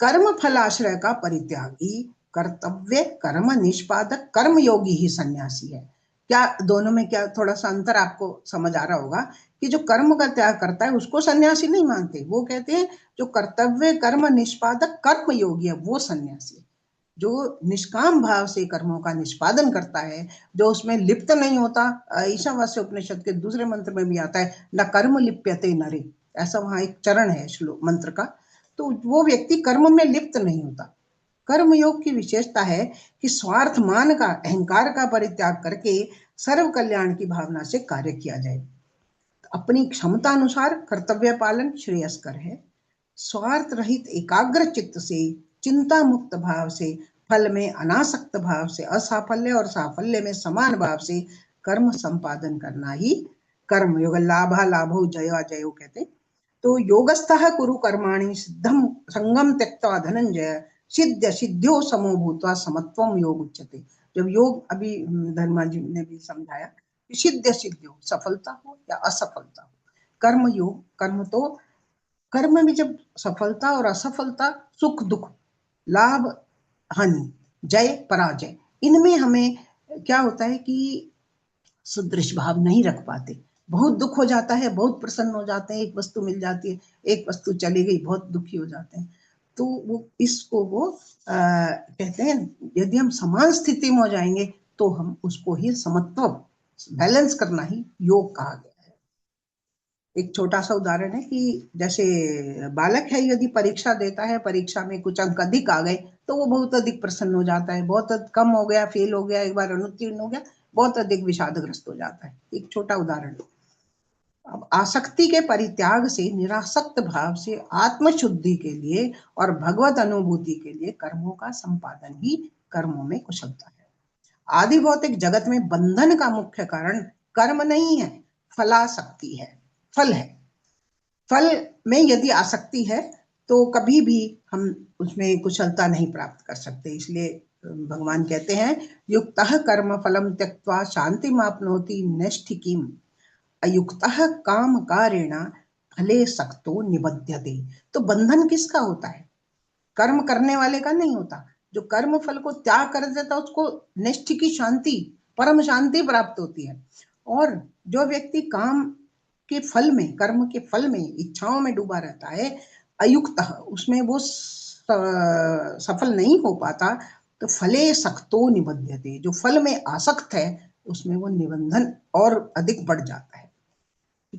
E: कर्म फलाश्रय का परित्यागी कर्तव्य कर्म निष्पादक कर्मयोगी ही सन्यासी है। क्या दोनों में क्या थोड़ा सा अंतर आपको समझ आ रहा होगा कि जो कर्म का त्याग करता है उसको सन्यासी नहीं मानते। वो कहते हैं जो कर्तव्य कर्म निष्पादक कर्मयोगी है वो सन्यासी है। जो निष्काम भाव से कर्मों का निष्पादन करता है, जो उसमें लिप्त नहीं होता, ईशावास्य उपनिषद के दूसरे मंत्र में भी आता है न कर्म लिप्यते नरे, ऐसा वहां एक चरण है श्लोक मंत्र का। तो वो व्यक्ति कर्म में लिप्त नहीं होता। कर्म योग की विशेषता है कि स्वार्थ मान का, अहंकार का परित्याग करके सर्व कल्याण की भावना से कार्य किया जाए। अपनी क्षमता अनुसार कर्तव्य पालन श्रेयस्कर है। स्वार्थ रहित एकाग्र चित्त से, चिंता मुक्त भाव से, फल में अनासक्त भाव से, असाफल्य और साफल्य में समान भाव से कर्म संपादन करना ही कर्म योग। लाभा लाभो जया जयो कहते। तो योगस्थः कुरु कर्माणि सिद्धम संगम त्यक्त्वा धनंजय सिद्ध सिद्ध्यो समो भूत्वा समत्वम योग उच्यते। जब योग, अभी धर्मा जी ने भी समझाया कि सिद्ध सिद्ध्यो, सफलता हो या असफलता हो, कर्म योग, कर्म तो कर्म में जब सफलता और असफलता, सुख दुख, लाभ हानि, जय पराजय, इनमें हमें क्या होता है कि सदृश भाव नहीं रख पाते। बहुत दुख हो जाता है, बहुत प्रसन्न हो जाते हैं, एक वस्तु मिल जाती है, एक वस्तु चली गई, बहुत दुखी हो जाते हैं। तो वो इसको वो कहते हैं यदि हम समान स्थिति में हो जाएंगे तो हम उसको ही समत्व, बैलेंस करना ही योग कहा गया है। एक छोटा सा उदाहरण है कि जैसे बालक है, यदि परीक्षा देता है, परीक्षा में कुछ अंक अधिक आ गए तो वो बहुत अधिक प्रसन्न हो जाता है। बहुत कम हो गया, फेल हो गया, एक बार अनुत्तीर्ण हो गया, बहुत अधिक विषादग्रस्त हो जाता है। एक छोटा उदाहरण। अब आसक्ति के परित्याग से, निरासक्त भाव से आत्मशुद्धि के लिए और भगवत अनुभूति के लिए कर्मों का संपादन ही कर्मों में कुशलता है। आदि भौतिक जगत में बंधन का मुख्य कारण कर्म नहीं है, फलासक्ति है, फल है। फल में यदि आसक्ति है तो कभी भी हम उसमें कुशलता नहीं प्राप्त कर सकते। इसलिए भगवान कहते हैं युक्तः कर्म फलम त्यक्त्वा शांतिमाप्नोति नैष्ठिकीम् अयुक्तः काम कारेण फले सक्तो निबध्यते। तो बंधन किसका होता है? कर्म करने वाले का नहीं होता। जो कर्म फल को त्याग कर देता उसको नैष्ठिकी शांति, परम शांति प्राप्त होती है। और जो व्यक्ति काम के फल में, कर्म के फल में, इच्छाओं में डूबा रहता है, अयुक्त, उसमें वो सफल नहीं हो पाता, तो फले सक्तो निबध्यते, जो फल में आसक्त है उसमें वो निबंधन और अधिक बढ़ जाता है।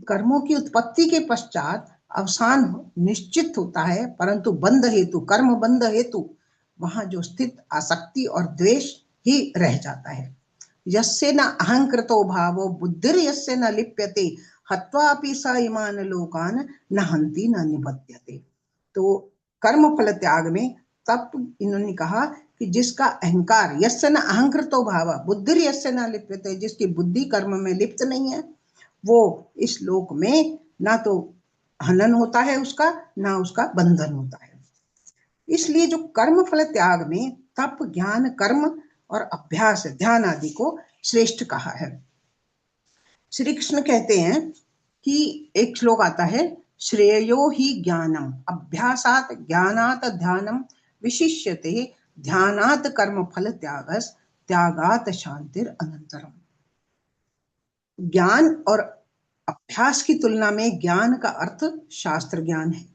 E: कर्मों की उत्पत्ति के पश्चात अवसान निश्चित होता है, परंतु बंध हेतु, कर्म बंध हेतु वहां जो स्थित आसक्ति और द्वेष ही रह जाता है। यस्य न अहंकृतो भावो बुद्धिर यस्य न लिप्यते हत्वा अपि स इमान लोकान न हंति न निबध्यते। तो कर्म फल त्याग में तब इन्होंने कहा कि जिसका अहंकार, यस्य न अहंकृतो भाव बुद्धिर यस्य न लिप्यते, जिसकी बुद्धि कर्म में लिप्त नहीं है, वो इस लोक में ना तो हनन होता है उसका, ना उसका बंधन होता है। इसलिए जो कर्म फल त्याग में तप, ज्ञान, कर्म और अभ्यास, ध्यान आदि को श्रेष्ठ कहा है। श्री कृष्ण कहते हैं कि एक श्लोक आता है, श्रेयो ही ज्ञानम अभ्यासात ज्ञानात ध्यानम विशिष्यते ध्यानात कर्म फल त्यागस त्यागात शांतिर अनंतरम। ज्ञान और अभ्यास की तुलना में ज्ञान का अर्थ शास्त्र ज्ञान है,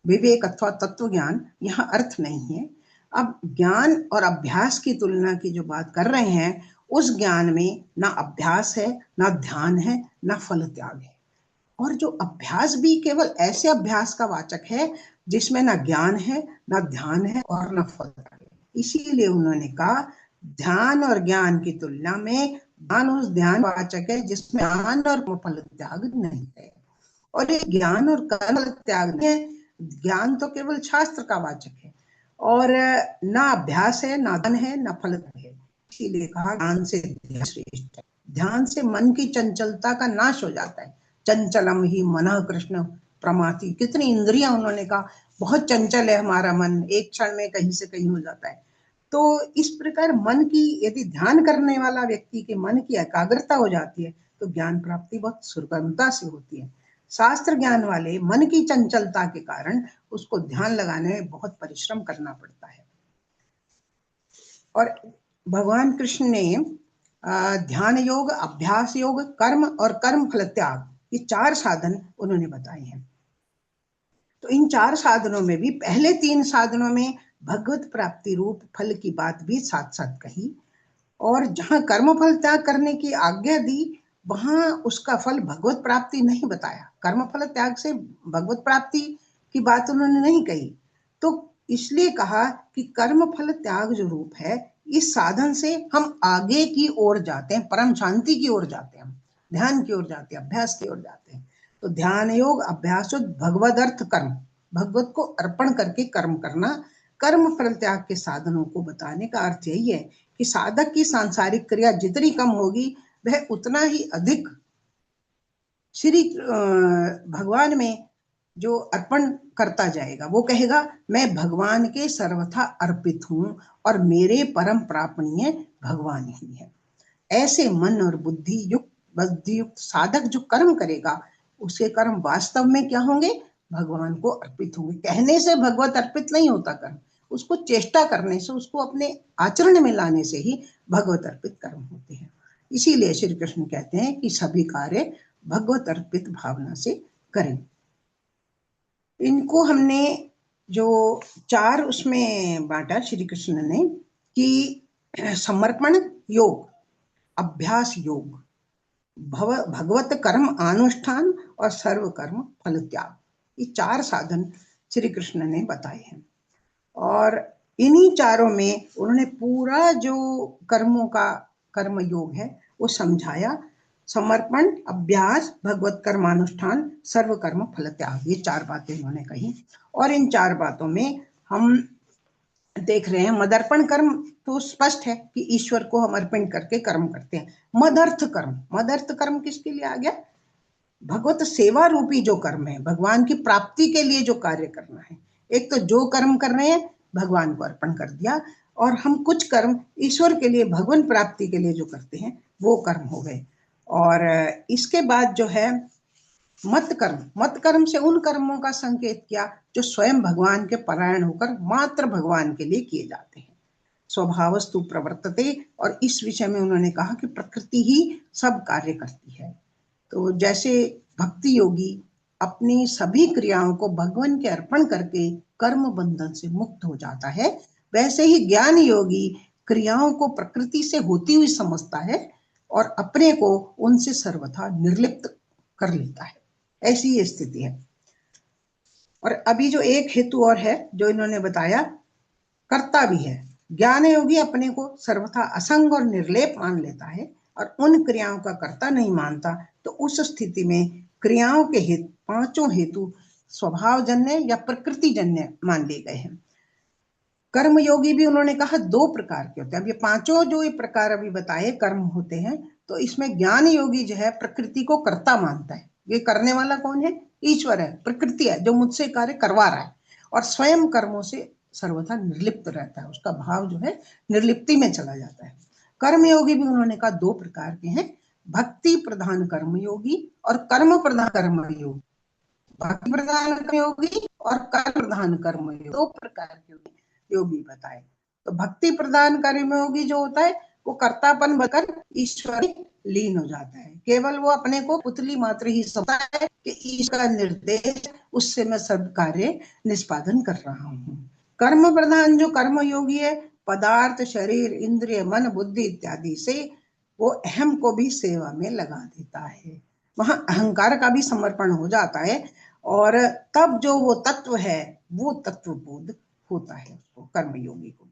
E: विवेक अथवा तत्व ज्ञान यहाँ अर्थ नहीं है। अब ज्ञान और अभ्यास की तुलना की जो बात कर रहे हैं, उस ज्ञान में ना अभ्यास है, ना ध्यान है, ना फल त्याग है। और जो अभ्यास भी केवल ऐसे अभ्यास का वाचक है जिसमें ना ज्ञान है, ना ध्यान है और ना फल त्याग है। इसीलिए उन्होंने कहा ध्यान और ज्ञान की तुलना में ज्ञान उस ध्यान वाचक है जिसमें ज्ञान और फल त्याग नहीं है। और ये ज्ञान और कर्म त्याग नहीं है, ज्ञान तो केवल शास्त्र का वाचक है और ना अभ्यास है, ना ध्यान है, ना फल है। इसीलिए कहा ज्ञान से ध्यान श्रेष्ठ है। ध्यान से मन की चंचलता का नाश हो जाता है। चंचलम ही मनः कृष्ण प्रमाति, कितनी इंद्रियां उन्होंने कहा, बहुत चंचल है हमारा मन, एक क्षण में कहीं से कहीं हो जाता है। तो इस प्रकार मन की, यदि ध्यान करने वाला व्यक्ति के मन की एकाग्रता हो जाती है तो ज्ञान प्राप्ति बहुत सुगमता से होती है। शास्त्र ज्ञान वाले मन की चंचलता के कारण उसको ध्यान लगाने में बहुत परिश्रम करना पड़ता है। और भगवान कृष्ण ने ध्यान योग, अभ्यास योग, कर्म और कर्म फल त्याग, ये 4 साधन उन्होंने बताए हैं। तो इन 4 साधनों में भी पहले 3 साधनों में भगवत प्राप्ति रूप फल की बात भी साथ साथ कही, और जहां कर्म फल त्याग करने की आज्ञा दी वहां उसका फल भगवत प्राप्ति नहीं बताया। कर्म फल त्याग से भगवत प्राप्ति की बात उन्होंने नहीं कही। तो इसलिए कहा कि कर्म फल त्याग जो रूप है, इस साधन से हम आगे की ओर जाते हैं, परम शांति की ओर जाते हैं, ध्यान की ओर जाते हैं, अभ्यास की ओर जाते हैं। तो ध्यान योग, अभ्यास योग, भगवद अर्थ कर्म, भगवत को अर्पण करके कर्म करना। कर्म फल त्याग के साधनों को बताने का अर्थ यही है कि साधक की सांसारिक क्रिया जितनी कम होगी वह उतना ही अधिक श्री भगवान में जो अर्पण करता जाएगा। वो कहेगा मैं भगवान के सर्वथा अर्पित हूं और मेरे परम प्रापणीय भगवान ही है। ऐसे मन और बुद्धि युक्त साधक जो कर्म करेगा उसके कर्म वास्तव में क्या होंगे? भगवान को अर्पित होंगे। कहने से भगवत अर्पित नहीं होता कर्म, उसको चेष्टा करने से, उसको अपने आचरण में लाने से ही भगवत अर्पित कर्म होते हैं। इसीलिए श्री कृष्ण कहते हैं कि सभी कार्य भगवत अर्पित भावना से करें। इनको हमने जो 4 उसमें बांटा श्री कृष्ण ने कि समर्पण योग, अभ्यास योग, भगवत कर्म अनुष्ठान और सर्व कर्म फल त्याग, ये 4 साधन श्री कृष्ण ने बताए हैं। और इन्हीं 4 में उन्होंने पूरा जो कर्मों का कर्म योग है वो समझाया। समर्पण, अभ्यास, भगवत कर्मानुष्ठान, सर्व कर्म फल त्याग, ये 4 बातें उन्होंने कही। और इन 4 बातों में हम देख रहे हैं, मदर्पण कर्म तो स्पष्ट है कि ईश्वर को हम अर्पण करके कर्म करते हैं। मदर्थ कर्म किसके लिए आ गया? भगवत सेवा रूपी जो कर्म है, भगवान की प्राप्ति के लिए जो कार्य करना है। एक तो जो कर्म कर रहे हैं भगवान को अर्पण कर दिया, और हम कुछ कर्म ईश्वर के लिए, भगवान प्राप्ति के लिए जो करते हैं वो कर्म हो गए। और इसके बाद जो है मत कर्म से उन कर्मों का संकेत किया जो स्वयं भगवान के परायण होकर मात्र भगवान के लिए किए जाते हैं। स्वभावस्तु प्रवर्तते, और इस विषय में उन्होंने कहा कि प्रकृति ही सब कार्य करती है। तो जैसे भक्ति योगी अपनी सभी क्रियाओं को भगवान के अर्पण करके कर्म बंधन से मुक्त हो जाता है, वैसे ही ज्ञान योगी क्रियाओं को प्रकृति से होती हुई समझता है और अपने को उनसे सर्वथा निर्लिप्त कर लेता है। ऐसी ये स्थिति है। और अभी जो एक हेतु और है जो इन्होंने बताया, कर्ता भी है। ज्ञान योगी अपने को सर्वथा असंग और निर्लेप मान लेता है और उन क्रियाओं का कर्ता नहीं मानता। तो उस स्थिति में क्रियाओं के पांचों हेतु स्वभावजन्य या प्रकृतिजन्य मान लिए गए हैं। कर्म योगी भी उन्होंने कहा दो प्रकार के होते हैं। अब ये पांचों जो ये प्रकार अभी बताए कर्म होते हैं, तो इसमें ज्ञान योगी जो है प्रकृति को कर्ता मानता है। ये करने वाला कौन है? ईश्वर है, प्रकृति है जो मुझसे कार्य करवा रहा है, और स्वयं कर्मों से सर्वथा निर्लिप्त रहता है। उसका भाव जो है निर्लिप्ति में चला जाता है। कर्म योगी भी उन्होंने कहा दो प्रकार के हैं, भक्ति प्रधान कर्म योगी और कर्म प्रधान कर्म योगी। भक्ति प्रधान कर्म योगी और कर्म प्रधान कर्म योगी, दो प्रकार के योगी बताए। तो भक्ति प्रधान कर्म योगी जो होता है वो कर्तापन बनकर ईश्वर लीन हो जाता है। केवल वो अपने को पुतली मात्र ही समझता है कि ईश्वर का निर्देश, उससे मैं सब कार्य निष्पादन कर रहा हूँ। कर्म प्रधान जो कर्म योगी है, पदार्थ, शरीर, इंद्रिय, मन, बुद्धि इत्यादि से वो अहम को भी सेवा में लगा देता है। वहां अहंकार का भी समर्पण हो जाता है, और तब जो वो तत्व है वो तत्व बोध होता है उसको, कर्मयोगी को।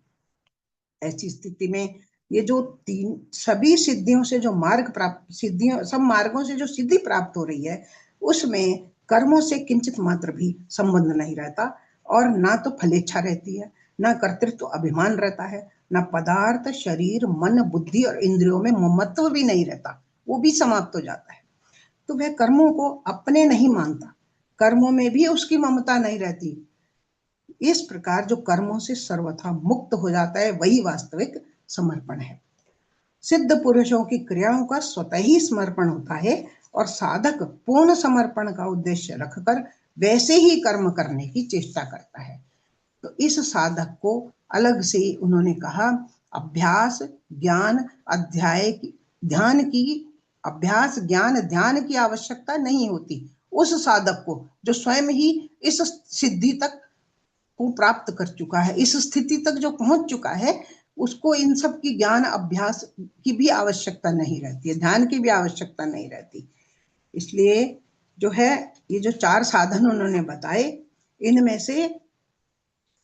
E: ऐसी स्थिति में ये जो तीन सभी सिद्धियों से जो मार्ग प्राप्त, सिद्धियों सब मार्गों से जो सिद्धि प्राप्त हो रही है, उसमें कर्मों से किंचित मात्र भी संबंध नहीं रहता, और ना तो फलेच्छा रहती है, ना कर्तृत्व अभिमान रहता है, ना पदार्थ, शरीर, मन, बुद्धि और इंद्रियों में ममत्व भी नहीं रहता, वो भी समाप्त हो जाता है। तो वह कर्मों को अपने नहीं मानता, कर्मों में भी उसकी ममता नहीं रहती। इस प्रकार जो कर्मों से सर्वथा मुक्त हो जाता है वही वास्तविक समर्पण है। सिद्ध पुरुषों की क्रियाओं का स्वतः ही समर्पण होता है, और साधक पूर्ण समर्पण का उद्देश्य रखकर वैसे ही कर्म करने की चेष्टा करता है। तो इस साधक को अलग से उन्होंने कहा अभ्यास ज्ञान अध्याय की ध्यान की आवश्यकता नहीं होती उस साधक को जो स्वयं ही इस सिद्धि तक को प्राप्त कर चुका है, इस स्थिति तक जो पहुंच चुका है, उसको इन सब की ज्ञान अभ्यास की भी आवश्यकता नहीं रहती है, ध्यान की भी आवश्यकता नहीं रहती। इसलिए जो है ये जो चार साधन उन्होंने बताए, इनमें से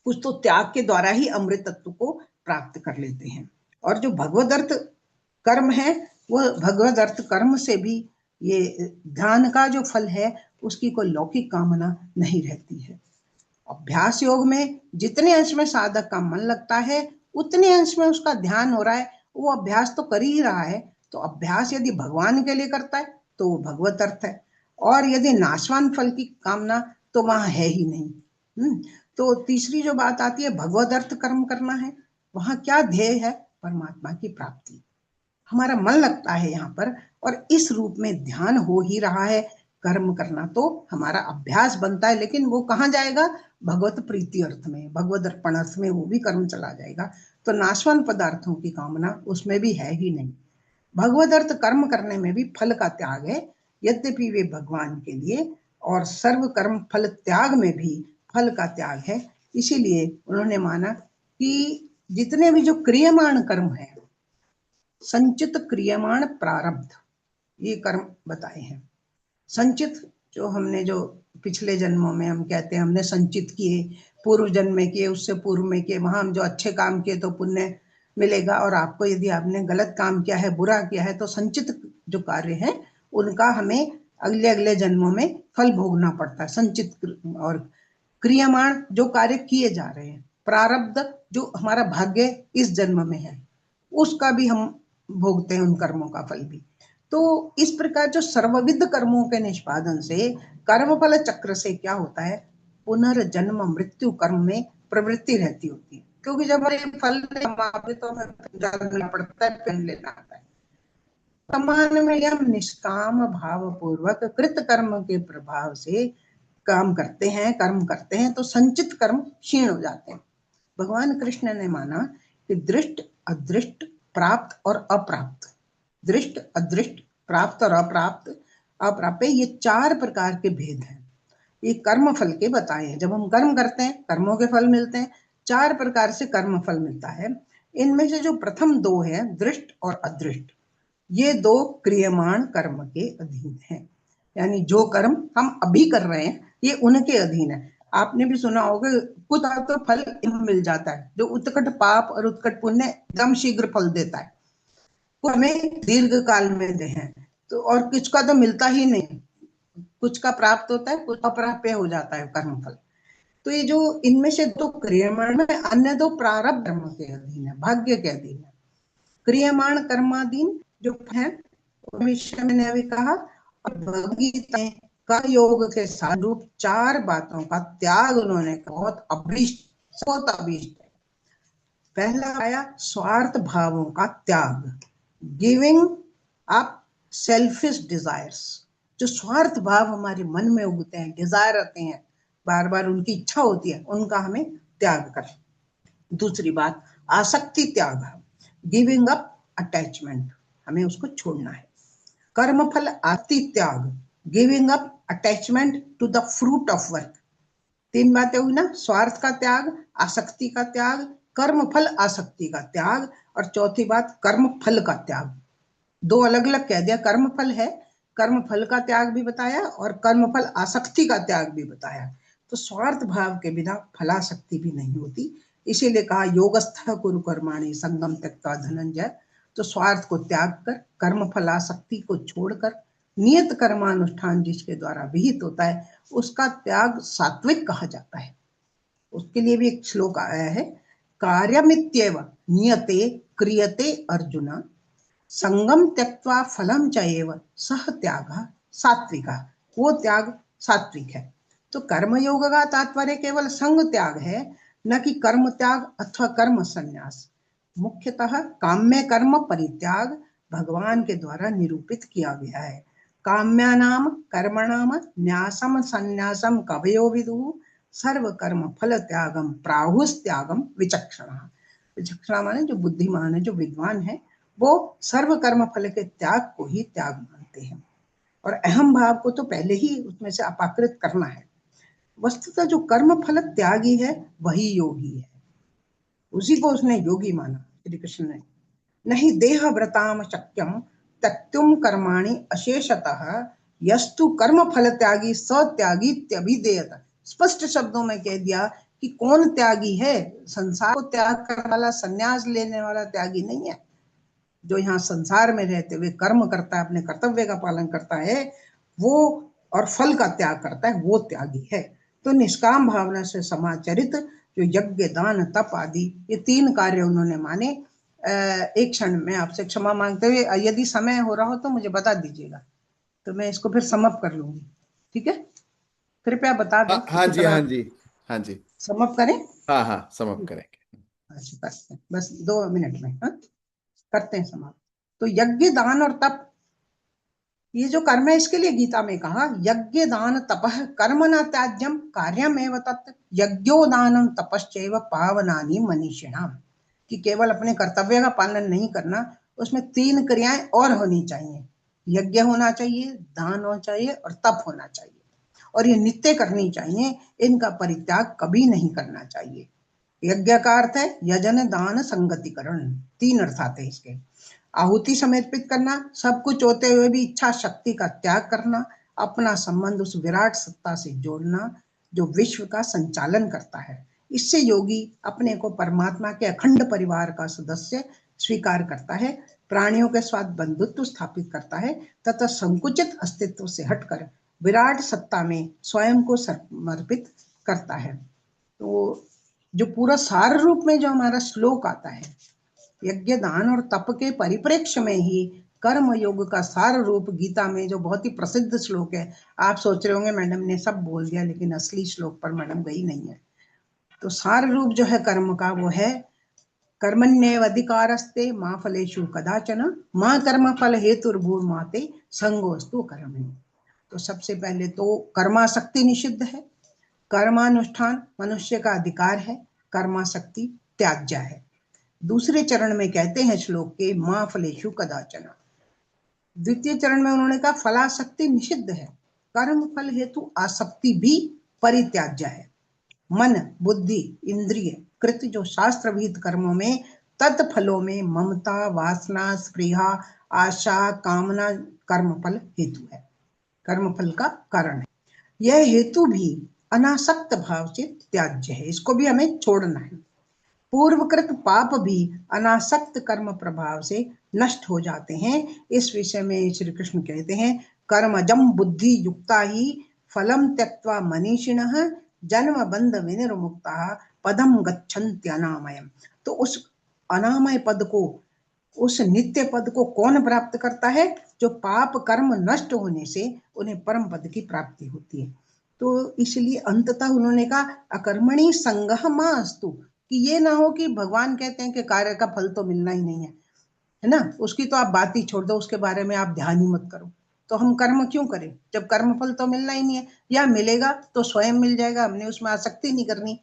E: कुछ तो त्याग के द्वारा ही अमृत तत्व को प्राप्त कर लेते हैं, और जो भगवदर्थ कर्म है वह भगवदर्थ कर्म से भी ये ध्यान का जो फल है उसकी कोई लौकिक कामना नहीं रहती है। अभ्यास योग में जितने अंश में साधक का मन लगता है उतने अंश में उसका ध्यान हो रहा है, वो अभ्यास तो कर ही रहा है। तो अभ्यास यदि भगवान के लिए करता है तो वो भगवत अर्थ है, और यदि नाशवान फल की कामना तो वहां है ही नहीं। तो तीसरी जो बात आती है भगवत अर्थ कर्म करना है, वहां क्या ध्येय है? परमात्मा की प्राप्ति। हमारा मन लगता है यहाँ पर, और इस रूप में ध्यान हो ही रहा है। कर्म करना तो हमारा अभ्यास बनता है, लेकिन वो कहाँ जाएगा? भगवत प्रीति अर्थ में, भगवत अर्पण अर्थ में वो भी कर्म चला जाएगा। तो नाशवान पदार्थों की कामना उसमें भी है ही नहीं। भगवत अर्थ कर्म करने में भी फल का त्याग है, यद्यपि वे भगवान के लिए, और सर्व कर्म फल त्याग में भी फल का त्याग है। इसीलिए उन्होंने माना कि जितने भी जो क्रियमाण कर्म है, संचित क्रियमाण प्रारब्ध, ये कर्म बताए हैं। संचित जो हमने जो पिछले जन्मों में हम कहते हैं हमने संचित किए, पूर्व जन्म में किए, उससे पूर्व में किए, वहां हम जो अच्छे काम किए तो पुण्य मिलेगा, और आपको यदि आपने गलत काम किया है, बुरा किया है, तो संचित जो कार्य है उनका हमें अगले अगले जन्मों में फल भोगना पड़ता है। संचित और क्रियमाण जो कार्य किए जा रहे हैं, प्रारब्ध जो हमारा भाग्य इस जन्म में है उसका भी हम भोगते हैं, उन कर्मों का फल भी। तो इस प्रकार जो सर्वविध कर्मों के निष्पादन से कर्मफल चक्र से क्या होता है, पुनर्जन्म मृत्यु कर्म में प्रवृत्ति रहती होती है, क्योंकि जब हमारे फल तो हमें जागना पड़ता है, पेन लेना आता है। समान में हम निष्काम भाव पूर्वक कृत कर्म के प्रभाव से कर्म करते हैं तो संचित कर्म क्षीण हो जाते हैं। भगवान कृष्ण ने माना कि दृष्ट अदृष्ट प्राप्त और अप्राप्त, दृष्ट अदृष्ट प्राप्त और अप्राप्त ये 4 प्रकार के भेद हैं। ये कर्म फल के बताए हैं। जब हम कर्म करते हैं कर्मों के फल मिलते हैं, 4 प्रकार से कर्म फल मिलता है। इनमें से जो प्रथम 2 है दृष्ट और अदृष्ट, ये 2 क्रियमाण कर्म के अधीन है। यानी जो कर्म हम अभी कर रहे हैं ये उनके अधीन है। आपने भी सुना होगा कुछ तो फल मिल जाता है, जो उत्कट पाप और उत्कट पुण्य एकदम शीघ्र फल देता है, वो हमें दीर्घ काल में दे हैं। तो और कुछ का तो मिलता ही नहीं, कुछ का प्राप्त होता है, कुछ अप्राप्य हो जाता है कर्म फल। तो ये जो इनमें से 2 क्रियमाण में, अन्य 2 प्रारब्ध कर्म के अधीन है, भाग्य के अधीन है। क्रियमाण कर्माधीन जो है विषय मैंने अभी कहा, और भगवद्गीता का योग के साथ रूप 4 बातों का त्याग उन्होंने बहुत अभीष्ट है। पहला आया स्वार्थ भावों का त्याग, गिविंग अप सेल्फिश डिजायर्स। जो स्वार्थ भाव हमारे मन में उगते हैं, डिजायर आते हैं, बार बार उनकी इच्छा होती है, उनका हमें त्याग करें। दूसरी बात आसक्ति त्याग, गिविंग अप अटैचमेंट, हमें उसको छोड़ना है। कर्मफल आसक्ति त्याग, giving up attachment to the fruit of work. 3 बातें हुई ना, स्वार्थ का त्याग, आसक्ति का त्याग, कर्मफल आसक्ति का त्याग, और चौथी बात कर्मफल का त्याग। 2 अलग अलग कह दिया, कर्मफल है, कर्मफल का त्याग भी बताया और कर्मफल आसक्ति का त्याग भी बताया। तो स्वार्थ भाव के बिना फलासक्ति भी नहीं होती, इसीलिए कहा योगस्थ कुरु कर्माणि संगम त्यक्त्वा धनंजय। तो स्वार्थ को त्याग कर, कर्म फलासक्ति को छोड़कर नियत कर्मानुष्ठान जिसके द्वारा विहित होता है उसका त्याग सात्विक कहा जाता है। उसके लिए भी एक श्लोक आया है, कार्यमित्येव नियते क्रियते अर्जुन संगम त्यक्त्वा फलम चैव सह त्याग सात्विका। वो त्याग सात्विक है। तो कर्मयोग का तात्पर्य केवल संग त्याग है, न कि कर्म त्याग अथवा कर्म संन्यास। मुख्यतः काम्य कर्म परित्याग भगवान के द्वारा निरूपित किया गया है। काम्यानाम कर्मणाम न्यासम संन्यासम कवयो विदुः सर्व कर्म फल त्यागम प्राहुस्त्यागम विचक्षणा। विचक्षणा माने जो बुद्धिमान है, जो विद्वान है, वो सर्व कर्म फल के त्याग को ही त्याग मानते हैं, और अहम भाव को तो पहले ही उसमें से अपाकृत करना है। वस्तुतः जो कर्म फल त्यागी है वही योगी है, उसी को उसने योगी माना श्री कृष्ण ने। नहीं देह व्रताम शक्यम त्यक्तुम कर्माणि अशेषतः यस्तु कर्म फल त्यागी स त्यागी त्यभिधेयत। स्पष्ट शब्दों में कह दिया कि कौन त्यागी है। संसार को त्याग करने वाला, संन्यास लेने वाला त्यागी नहीं है। जो यहाँ संसार में रहते हुए कर्म करता है, अपने कर्तव्य का पालन करता है, वो और फल का त्याग करता है, वो त्यागी है। तो निष्काम भावना से समाचरित जो यज्ञ दान तप आदि ये 3 कार्य उन्होंने माने। एक क्षण में आपसे क्षमा मांगते हुए, यदि समय हो रहा हो तो मुझे बता दीजिएगा, तो मैं इसको फिर समाप्त कर लूंगी। ठीक है, कृपया बता दें।
B: हाँ जी, हाँ जी, हाँ जी,
E: समाप्त करें।
B: हाँ हाँ समाप्त करेंगे।
E: अच्छा करते हैं, बस 2 मिनट में करते हैं समाप्त। तो यज्ञ दान और तप, ये जो कर्म है इसके लिए गीता में कहा यज्ञ दान तपः कर्म न त्याज्यम कार्यमेव तत् यज्ञो दानम तपश्चैव पावनानि मनीषिणाम। कि केवल अपने कर्तव्य का पालन नहीं करना, उसमें 3 क्रियाएं और होनी चाहिए। यज्ञ होना चाहिए, दान होना चाहिए और तप होना चाहिए, और ये नित्य करनी चाहिए। इनका परित्याग कभी नहीं करना चाहिए। यज्ञ का अर्थ है यजन दान संगतिकरण, 3 अर्थ आते हैं इसके। आहुति समर्पित करना, सब कुछ होते हुए भी इच्छा शक्ति का त्याग करना, अपना संबंध उस विराट सत्ता से जोड़ना जो विश्व का संचालन करता है। इससे योगी अपने को परमात्मा के अखंड परिवार का सदस्य स्वीकार करता है, प्राणियों के साथ बंधुत्व स्थापित करता है तथा संकुचित अस्तित्व से हटकर विराट सत्ता में स्वयं को समर्पित करता है। तो जो पूरा सार रूप में जो हमारा श्लोक आता है, यज्ञ दान और तप के परिप्रेक्ष्य में ही कर्म योग का सार रूप गीता में जो बहुत ही प्रसिद्ध श्लोक है। आप सोच रहे होंगे मैडम ने सब बोल दिया, लेकिन असली श्लोक पर मैडम गई नहीं है। तो सार रूप जो है कर्म का वो है कर्मण्येव अधिकारस्ते मा फलेषु कदाचन मा कर्म फल हेतुर्भूर्माते संगोस्तु कर्मणि। तो सबसे पहले तो कर्मासक्ति निषिद्ध है, कर्मानुष्ठान मनुष्य का अधिकार है, कर्मासक्ति त्याज्य है। दूसरे चरण में कहते हैं श्लोक के मा फलेषु कदाचन। द्वितीय चरण में उन्होंने कहा फलासक्ति निषिद्ध है, कर्म फल हेतु आसक्ति भी परित्याज्य है। मन बुद्धि इंद्रिय कृत जो शास्त्र विहित कर्मों में तत्फलों में ममता वासना स्पृहा आशा कामना कर्मफल हेतु है, कर्मफल का कारण है। यह हेतु भी अनासक्त भाव से त्याज्य है, इसको भी हमें छोड़ना है। पूर्वकृत पाप भी अनासक्त कर्म प्रभाव से नष्ट हो जाते हैं। इस विषय में श्री कृष्ण कहते हैं कर्मजम बुद्धि युक्ता ही फलम त्यक्त्वा मनीषिणः जन्म बंध विनिर्मुक्ता पदम गच्छन्ति अनामयम। तो उस अनामय पद को, उस नित्य पद को कौन प्राप्त करता है? जो पाप कर्म नष्ट होने से उन्हें परम पद की प्राप्ति होती है। तो इसलिए अंततः उन्होंने कहा अकर्मणि संगः मा अस्तु, कि ये ना हो कि भगवान कहते हैं कि कार्य का फल तो मिलना ही नहीं है ना, उसकी तो आप बात ही छोड़ दो, उसके बारे में आप ध्यान ही मत करो। तो हम कर्म क्यों करें जब कर्म फल तो मिलना ही नहीं है, या मिलेगा तो स्वयं मिल जाएगा, हमने उसमें आसक्ति नहीं करनी।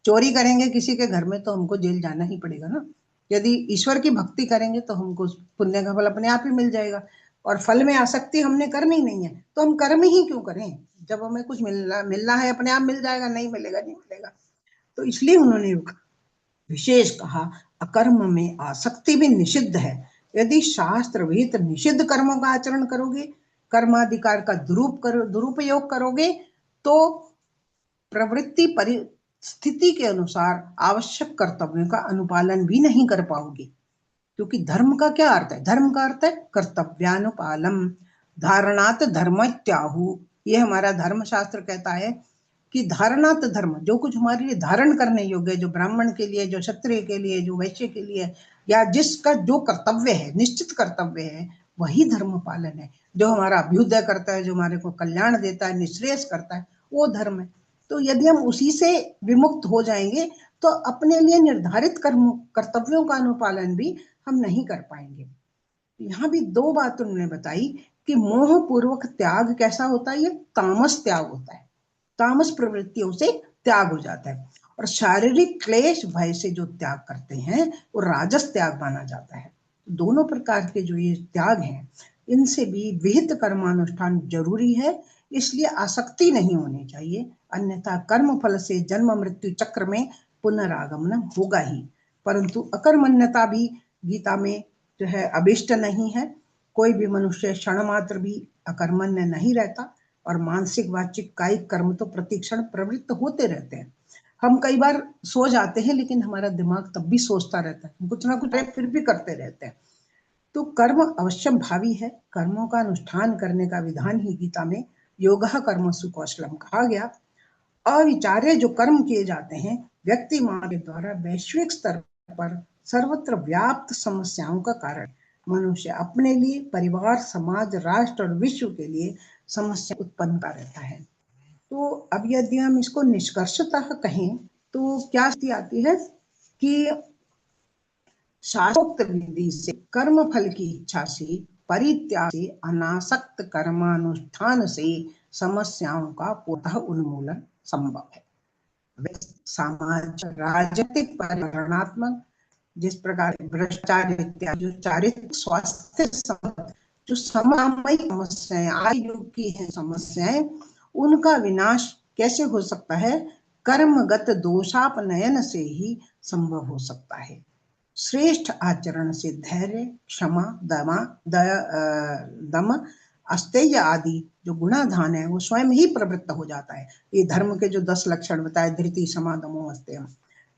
E: चोरी करेंगे किसी के घर में तो हमको जेल जाना ही पड़ेगा ना। यदि ईश्वर की भक्ति करेंगे तो हमको पुण्य का फल अपने आप ही मिल जाएगा, और फल में आसक्ति हमने करनी नहीं है, तो हम कर्म ही क्यों करें? जब हमें कुछ मिलना है अपने आप मिल जाएगा, नहीं मिलेगा नहीं मिलेगा। तो इसलिए उन्होंने विशेष कहा अकर्म में आसक्ति भी निषिद्ध है। यदि शास्त्र विहित निषिद्ध कर्मों का आचरण करोगे, कर्माधिकार का दुरुपयोग करोगे, तो प्रवृत्ति परिस्थिति के अनुसार आवश्यक कर्तव्यों का अनुपालन भी नहीं कर पाओगे। क्योंकि धर्म का क्या अर्थ है? धर्म का अर्थ है कर्तव्यानुपालम, धारणात धर्मत्याहु। ये हमारा धर्म शास्त्र कहता है कि धारणात धर्म, जो कुछ हमारे लिए धारण करने योग्य, जो ब्राह्मण के लिए, जो क्षत्रिय के लिए, जो वैश्य के लिए, या जिसका जो कर्तव्य है, निश्चित कर्तव्य है, वही धर्म पालन है। जो हमारा अभ्युदय करता है, जो हमारे को कल्याण देता है, निश्रेयस करता है, वो धर्म है। तो यदि हम उसी से विमुक्त हो जाएंगे तो अपने लिए निर्धारित कर्तव्यों का अनुपालन भी हम नहीं कर पाएंगे। यहाँ भी दो बात उन्होंने बताई कि मोह पूर्वक त्याग कैसा होता है, ये तामस त्याग होता है, तामस प्रवृत्तियों से त्याग हो जाता है। और शारीरिक क्लेश भय से जो त्याग करते हैं वो राजस त्याग माना जाता है। दोनों प्रकार के जो ये त्याग हैं, इनसे भी विहित कर्मानुष्ठान जरूरी है, इसलिए आसक्ति नहीं होनी चाहिए, अन्यथा कर्म फल से जन्म मृत्यु चक्र में पुनरागमन होगा ही। परंतु अकर्मण्यता भी गीता में जो है अभिष्ट नहीं है। कोई भी मनुष्य क्षण मात्र भी अकर्मण्य नहीं रहता, और मानसिक वाचिक कायिक कर्म तो प्रतिक्षण प्रवृत्त होते रहते हैं। हम कई बार सो जाते हैं लेकिन हमारा दिमाग तब भी सोचता रहता है, कुछ ना कुछ फिर भी करते रहते हैं। तो कर्म अवश्य भावी है, कर्मों का अनुष्ठान करने का विधान ही गीता में योगः कर्मसु कौशलम कहा गया। अविचार्य जो कर्म किए जाते हैं व्यक्ति मात्र के द्वारा वैश्विक स्तर पर सर्वत्र व्याप्त समस्याओं का कारण, मनुष्य अपने लिए, परिवार, समाज, राष्ट्र और विश्व के लिए समस्या उत्पन्न कर रहता है। तो अब यदि हम इसको निष्कर्षतः कहें तो क्या स्थिति आती है कि शास्त्रोक्त विधि से कर्म फल की इच्छा से, परित्याग से, अनासक्त कर्मानुष्ठान से समस्याओं का पूर्णतः उन्मूलन संभव है। सामाजिक राजनीतिक पर्यावरणात्मक, जिस प्रकार भ्रष्टाचार इत्यादि जो चारित्रिक स्वास्थ्य जो समसामयिक समस्याएं, आयु की है समस्याएं, उनका विनाश कैसे हो सकता है? कर्मगत दोषापनयन से ही संभव हो सकता है। श्रेष्ठ आचरण से धैर्य, क्षमा, दम, अस्तेय आदि जो गुणाधान है वो स्वयं ही प्रवृत्त हो जाता है। ये धर्म के जो 10 लक्षण बताए, धृति, क्षमा, दमो, अस्तेय,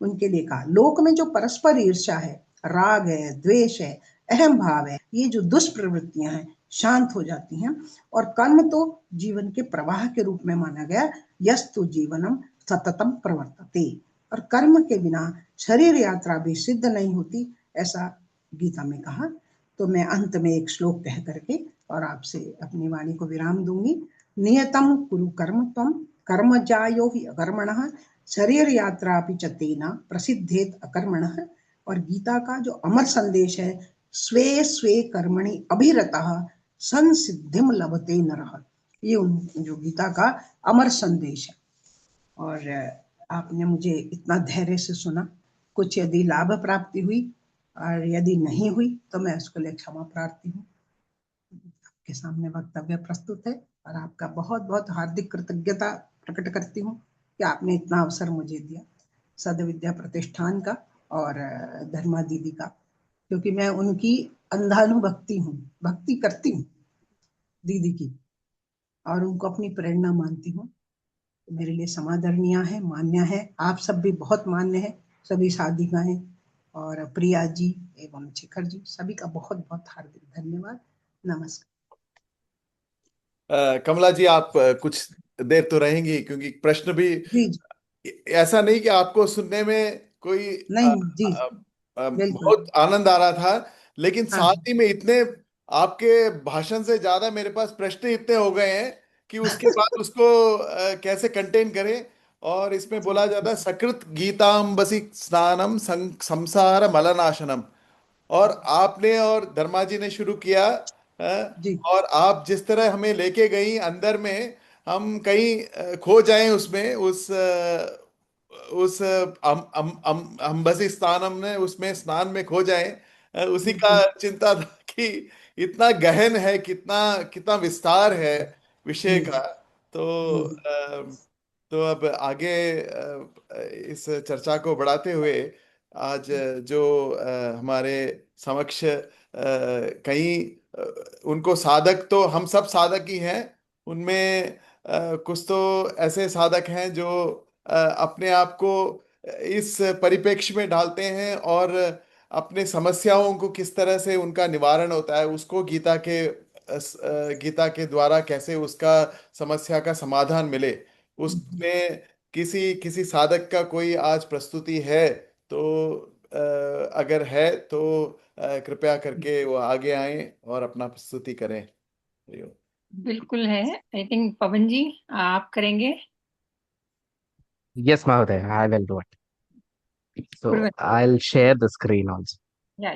E: उनके लिए कहा। लोक में जो परस्पर ईर्ष्या है, राग है, द्वेष है, अहम भाव है, ये जो दुष्प्रवृत्तियां हैं शांत हो जाती हैं। और कर्म तो जीवन के प्रवाह के रूप में माना गया, यस्तु जीवनम सततम प्रवर्तते। और कर्म के बिना शरीर यात्रा भी सिद्ध नहीं होती, ऐसा गीता में कहा। तो मैं अंत में एक श्लोक कह करके और आपसे अपनी वाणी को विराम दूंगी। नियतम कुरु कर्म त्वं कर्म जायो हि अकर्मणः शरीर यात्रा अपि च तेन प्रसिद्धेत अकर्मणः। और गीता का जो अमर संदेश है, स्वे स्वे कर्मणि अभिरतः संसिद्धिम लभते नरः, ये जो गीता का अमर संदेश है। और आपने मुझे इतना धैर्य से सुना। कुछ यदि लाभ प्राप्ति हुई और यदि नहीं हुई तो मैं उसके लिए क्षमा प्रार्थी हूँ। आपके सामने वक्तव्य प्रस्तुत है और आपका बहुत बहुत हार्दिक कृतज्ञता प्रकट करती हूँ कि आपने इतना अवसर मुझे दिया, सदविद्या प्रतिष्ठान का और धर्मा दीदी का, क्योंकि मैं उनकी अंधानुभक्ति हूँ, भक्ति करती हूँ दीदी की और उनको अपनी प्रेरणा मानती हूँ। मेरे लिए समादरणीय है, मान्य है। आप सब भी बहुत मान्य है, सभी साधिकाएं और प्रिया जी एवं शिखर जी, सभी का बहुत बहुत हार्दिक धन्यवाद। नमस्कार।
B: कमला जी, आप कुछ देर तो रहेंगी, क्योंकि प्रश्न भी
E: जी जी,
B: ऐसा नहीं कि आपको सुनने में कोई
E: नहीं जी, बिल्कुल।
B: बहुत आनंद आ रहा था, लेकिन
E: हाँ
B: साथ ही में इतने आपके भाषण से ज्यादा मेरे पास प्रश्न इतने हो गए हैं कि उसके बाद उसको कैसे कंटेन करें। और इसमें बोला जाता है सकृत गीतांबसी स्नानम संसार मलनाशनम, और आपने और धर्मा जी ने शुरू किया।
E: जी
B: और आप जिस तरह हमें लेके गई अंदर में, हम कहीं खो जाएं उसमें, उस अंबसी स्थानम ने उसमें स्नान में खो जाएं, उसी का
E: बिल्कुल।
B: चिंता था कि इतना गहन है, कितना कितना विस्तार है विषय
E: जी
B: का। तो
E: हम्म,
B: तो अब आगे इस चर्चा को बढ़ाते हुए, आज जो हमारे समक्ष कई उनको साधक, तो हम सब साधक ही हैं, उनमें कुछ तो ऐसे साधक हैं जो अपने आप को इस परिप्रेक्ष्य में डालते हैं और अपने समस्याओं को किस तरह से उनका निवारण होता है उसको गीता के द्वारा कैसे उसका समस्या का समाधान मिले, उसमें किसी किसी साधक का कोई आज प्रस्तुति है तो अगर है तो कृपया करके वो आगे आए और अपना प्रस्तुति करें। हरिओम।
D: बिल्कुल है। आई थिंक पवन जी आप करेंगे।
F: Yes, Mahoday, I will do it. So
D: पूर्व
F: I'll share the screen also.
D: या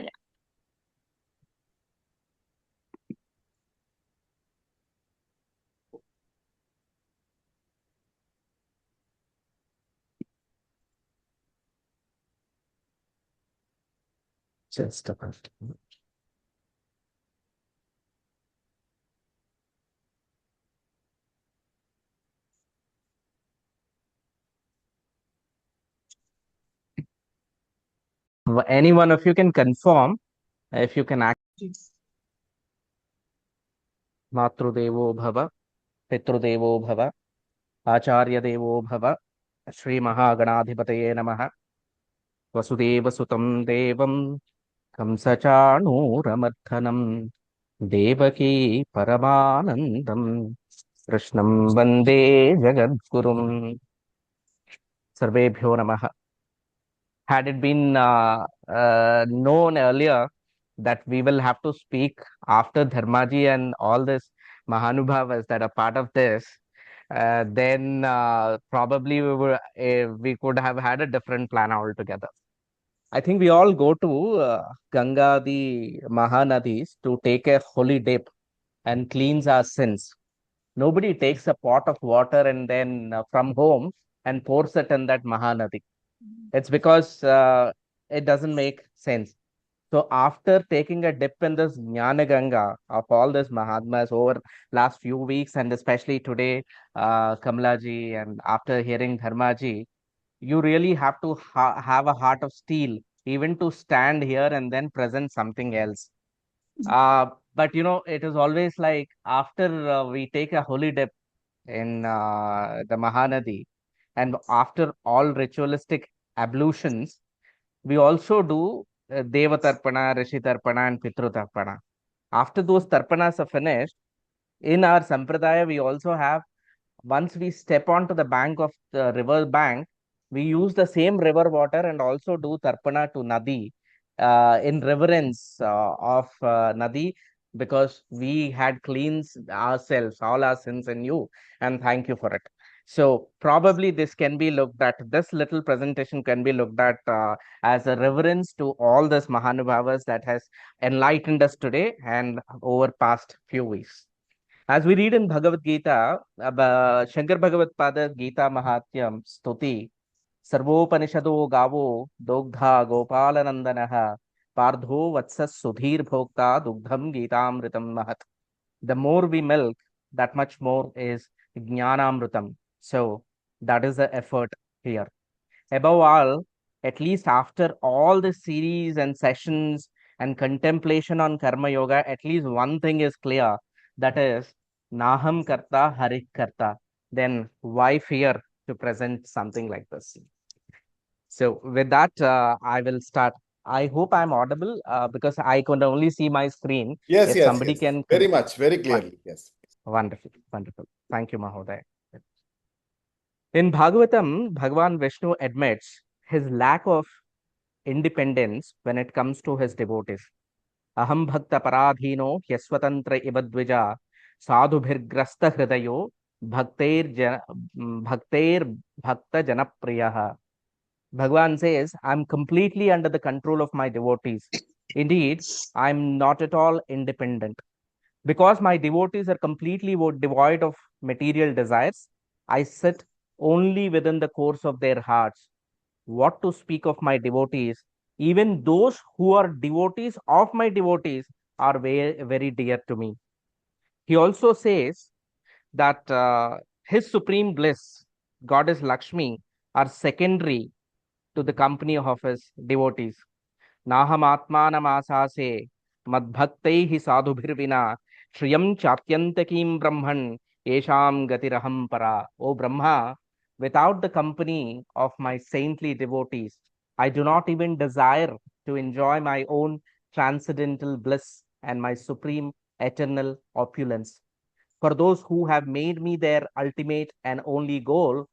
F: Just a minute. Any one of you can confirm if you can act.
E: Ji
F: Matrudevo Bhava, Pitrudevo Bhava, Acharya Devo Bhava, Sri Mahaganadhipataye Namaha, Vasudeva Sutam Devam, Kamsachanuramarthanam, Devaki Paramanandam, Krishnam Vande Jagadgurum, Sarvebhyo Namaha. Had it been known earlier that we will have to speak after Dharmaji and all this Mahanubhavas that are part of this, then probably we could have had a different plan altogether. I think we all go to Ganga, the Mahanadis, to take a holy dip and cleanse our sins. Nobody takes a pot of water and then from home and pours it in that Mahanadi. It's because it doesn't make sense. So after taking a dip in this Jnana Ganga of all this Mahatmas over last few weeks and especially today, Kamala ji, and after hearing Dharma ji, you really have to have a heart of steel even to stand here and then present something else. But it is always like after we take a holy dip in the Mahanadi, and after all ritualistic ablutions, we also do Deva Tarpana, Rishi Tarpana, and Pitru Tarpana. After those Tarpanas are finished, in our Sampradaya, we also have, once we step onto the bank of the river bank, We use the same river water and also do tarpana to Nadi in reverence of Nadi, because we had cleansed ourselves, all our sins in you, and thank you for it. So probably this can be looked at, this little presentation can be looked at as a reverence to all these Mahanubhavas that has enlightened us today and over past few weeks. As we read in Bhagavad Gita, Shankar Bhagavad Pada Gita Mahatyam Stuti, Sarvopanishado Gavo Dogdha Gopalanandanaha Pardho Vatsas Sudhir Bhokta Dugdham Gitamritam Mahat. The more we milk, that much more is Jnanamritam. So that is the effort here. Above all, at least after all the series and sessions and contemplation on Karma Yoga, at least one thing is clear, that is Naham Karta Harit Karta. Then why fear to present something like this? So with that, I will start. I hope I'm audible because I could only see my screen.
B: Yes,
F: If
B: yes,
F: somebody
B: yes.
F: can
B: Very much, very clearly. Yes.
F: Wonderful, wonderful. Thank you, Mahoday. In Bhagavatam, Bhagavan Vishnu admits his lack of independence when it comes to his devotees. Aham bhakta paradhino hyaswatantra ibadvija sadhubhirgrasta hridayo bhakter bhakta janapriyaha. Bhagavan says, I'm completely under the control of my devotees. Indeed, I'm not at all independent. Because my devotees are completely devoid of material desires, I sit only within the course of their hearts. What to speak of my devotees? Even those who are devotees of my devotees are very, very dear to me. He also says that his supreme bliss, Goddess Lakshmi, are secondary to the company of his devotees. Nahamatmanamasase madbhaktaihi sadhubhirvina shriyam chatyantakim brahman yesham gatiraham para. O Brahma, without the company of my saintly devotees, I do not even desire to enjoy my own transcendental bliss and my supreme eternal opulence. For those who have made me their ultimate and only goal,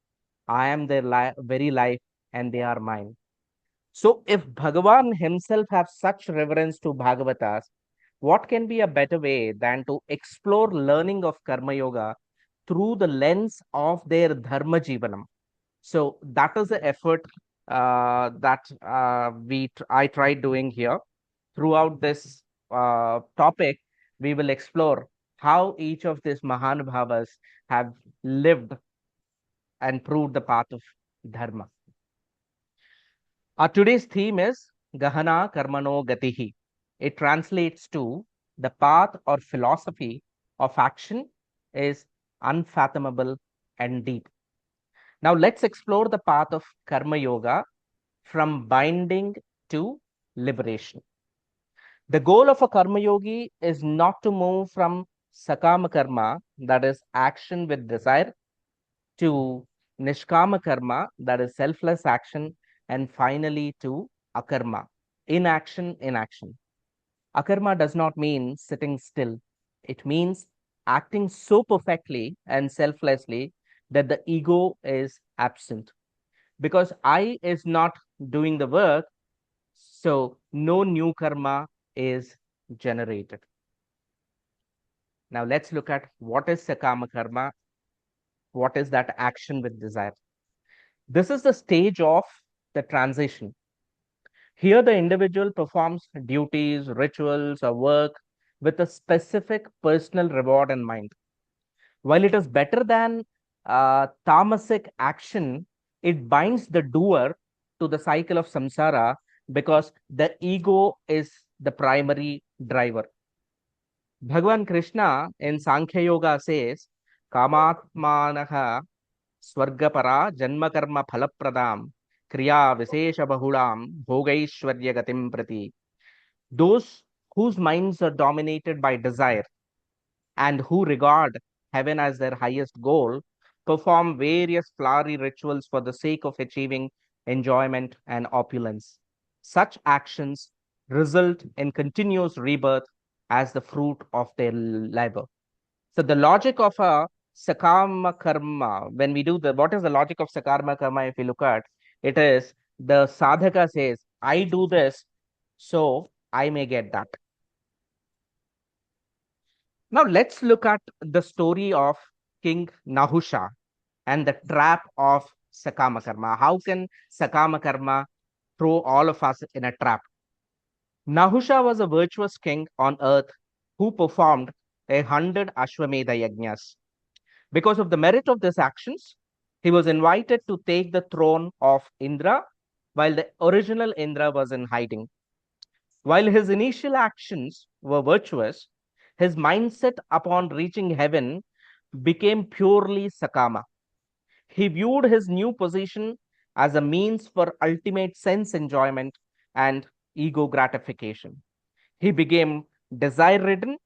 F: I am their very life and they are mine. So, if Bhagavan himself has such reverence to Bhagavatas, what can be a better way than to explore learning of Karma Yoga through the lens of their Dharma Jivanam? So, that is the effort that I tried doing here. Throughout this topic, we will explore how each of these Mahanubhavas have lived and proved the path of Dharma. Our today's theme is Gahana Karmano Gatihi. It translates to the path or philosophy of action is unfathomable and deep. Now let's explore the path of Karma Yoga from binding to liberation. The goal of a Karma Yogi is not to move from Sakama Karma, that is action with desire, to Nishkama Karma, that is selfless action, and finally to Akarma, inaction in action. Akarma does not mean sitting still. It means acting so perfectly and selflessly that the ego is absent. Because I is not doing the work, so no new karma is generated. Now let's look at what is Sakama Karma. What is that action with desire? This is the stage of the transition. Here, the individual performs duties, rituals, or work with a specific personal reward in mind. While it is better than tamasic action, it binds the doer to the cycle of samsara because the ego is the primary driver. Bhagavan Krishna in Sankhya Yoga says, Kamatmanaha Swargapara Janmakarma Phalapradam Kriya Visesha Bahulam Bhogaishwarya Gatim Prati. Those whose minds are dominated by desire and who regard heaven as their highest goal perform various flowery rituals for the sake of achieving enjoyment and opulence. Such actions result in continuous rebirth as the fruit of their labor. So the logic of a Sakama Karma, when we do what is the logic of Sakarma Karma if we look at, It is the sadhaka says, I do this so I may get that. Now let's look at the story of King Nahusha and the trap of Sakama Karma. How can Sakama Karma throw all of us in a trap? Nahusha was a virtuous king on earth who performed 100 Ashwamedha Yajnas. Because of the merit of these actions, he was invited to take the throne of Indra while the original Indra was in hiding. While his initial actions were virtuous, his mindset upon reaching heaven became purely Sakama. He viewed his new position as a means for ultimate sense enjoyment and ego gratification. He became desire ridden.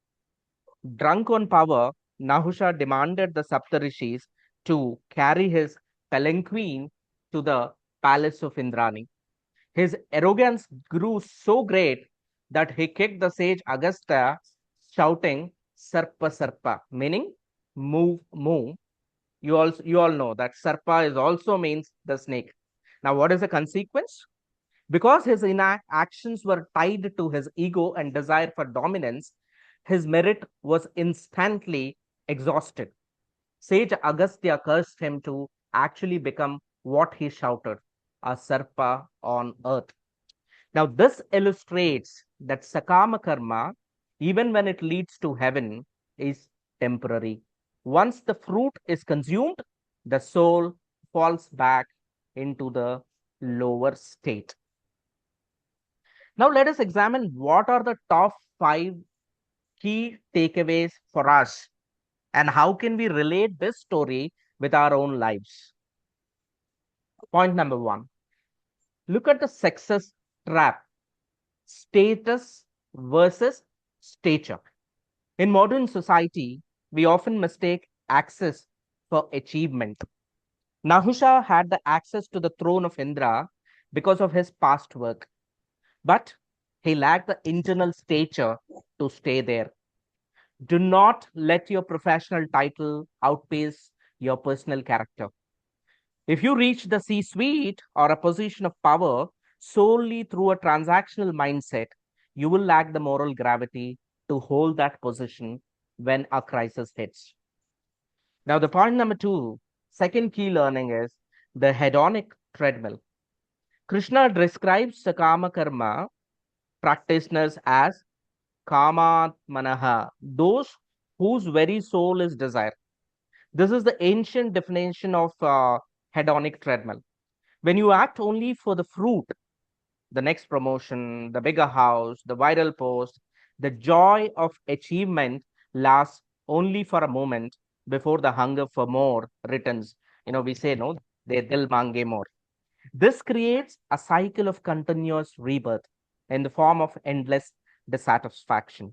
F: Drunk on power, Nahusha demanded the Saptarishis to carry his palanquin to the palace of Indrani. His arrogance grew so great that he kicked the sage Agastya, shouting, Sarpa Sarpa, meaning move, move. You all know that Sarpa is also means the snake. Now, what is the consequence? Because his actions were tied to his ego and desire for dominance, his merit was instantly exhausted. Sage Agastya cursed him to actually become what he shouted, a Sarpa on earth. Now, this illustrates that Sakama Karma, even when it leads to heaven, is temporary. Once the fruit is consumed, the soul falls back into the lower state. Now, let us examine what are the top 5 key takeaways for us and how can we relate this story with our own lives. Point number 1, look at the success trap, status versus stature. In modern society, we often mistake access for achievement. Nahusha had the access to the throne of Indra because of his past work, but he lacked the internal stature to stay there. Do not let your professional title outpace your personal character. If you reach the C suite or a position of power solely through a transactional mindset, you will lack the moral gravity to hold that position when a crisis hits. Now, the point number 2, second key learning is the hedonic treadmill. Krishna describes Sakama Karma practitioners as Kamatmanaha, those whose very soul is desire. This is the ancient definition of hedonic treadmill. When you act only for the fruit, the next promotion, the bigger house, the viral post, the joy of achievement lasts only for a moment before the hunger for more returns. We say, no, they dil mange more. This creates a cycle of continuous rebirth in the form of endless dissatisfaction.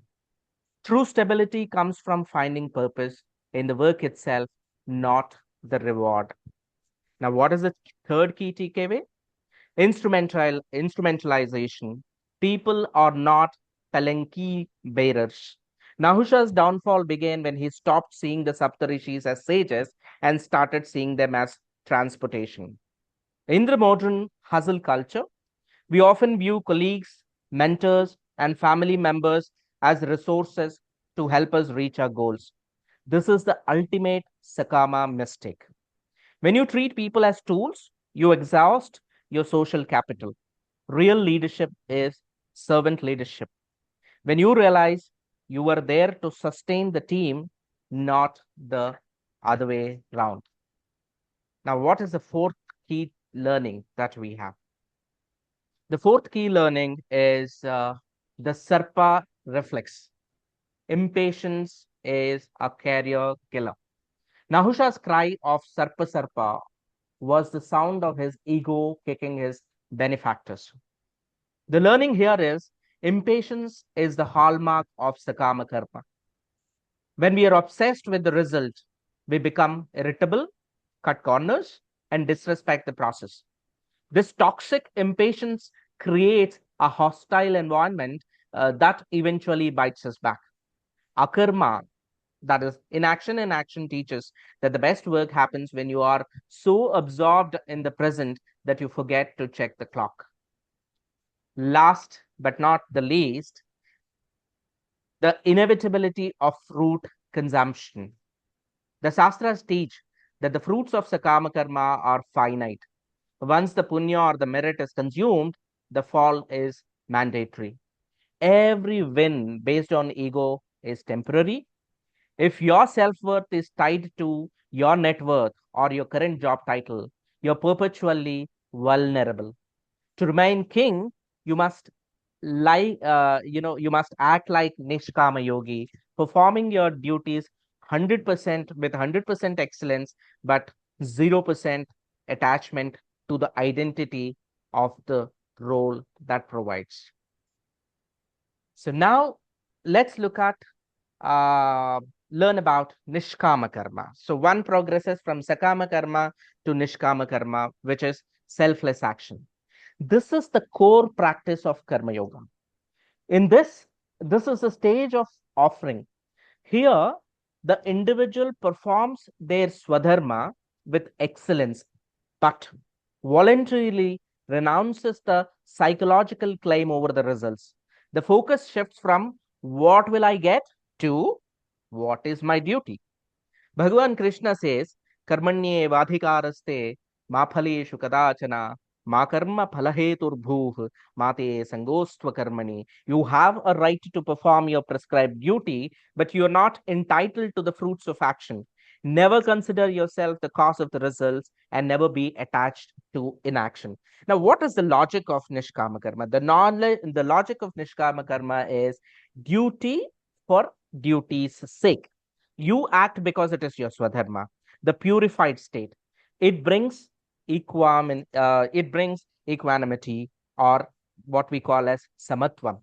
F: True stability comes from finding purpose in the work itself, not the reward. Now, what is the third key takeaway? Instrumentalization. People are not palanquin bearers. Nahusha's downfall began when he stopped seeing the Saptarishis as sages and started seeing them as transportation. In the modern hustle culture, we often view colleagues, mentors, and family members as resources to help us reach our goals. This is the ultimate Sakama mistake. When you treat people as tools, you exhaust your social capital. Real leadership is servant leadership. When you realize you are there to sustain the team, not the other way round. Now, what is the fourth key learning that we have? The fourth key learning is the Sarpa reflex. Impatience is a career killer. Nahusha's cry of Sarpa Sarpa was the sound of his ego kicking his benefactors. The learning here is impatience is the hallmark of Sakama Karma. When we are obsessed with the result, we become irritable, cut corners, and disrespect the process. This toxic impatience creates a hostile environment that eventually bites us back. Akarma, that is inaction, and action teaches that the best work happens when you are so absorbed in the present that you forget to check the clock. Last but not the least, the inevitability of fruit consumption. The Shastras teach that the fruits of Sakama Karma are finite. Once the punya or the merit is consumed, the fall is mandatory. Every win based on ego is temporary. If your self-worth is tied to your net worth or your current job title, you're perpetually vulnerable. To remain king, you must you must act like Nishkama Yogi, performing your duties 100% with 100% excellence, but 0% attachment to the identity of the role that provides. So now let's look at learn about Nishkama Karma. So one progresses from Sakama Karma to Nishkama Karma, which is selfless action. This is the core practice of Karma Yoga. In this is a stage of offering. Here, the individual performs their swadharma with excellence, but voluntarily renounces the psychological claim over the results. The focus shifts from what will I get to what is my duty. Bhagavan Krishna says, Karmanye vadhikaraste ma phaleshu kadachana ma karma phalaheturbhuh mate sangostva karmani. You have a right to perform your prescribed duty, but you are not entitled to the fruits of action. Never consider yourself the cause of the results and never be attached to inaction. Now, what is the logic of Nishkama Karma? The logic of Nishkama Karma is duty for duty's sake. You act because it is your swadharma, the purified state. It brings equanimity, or what we call as samatvam.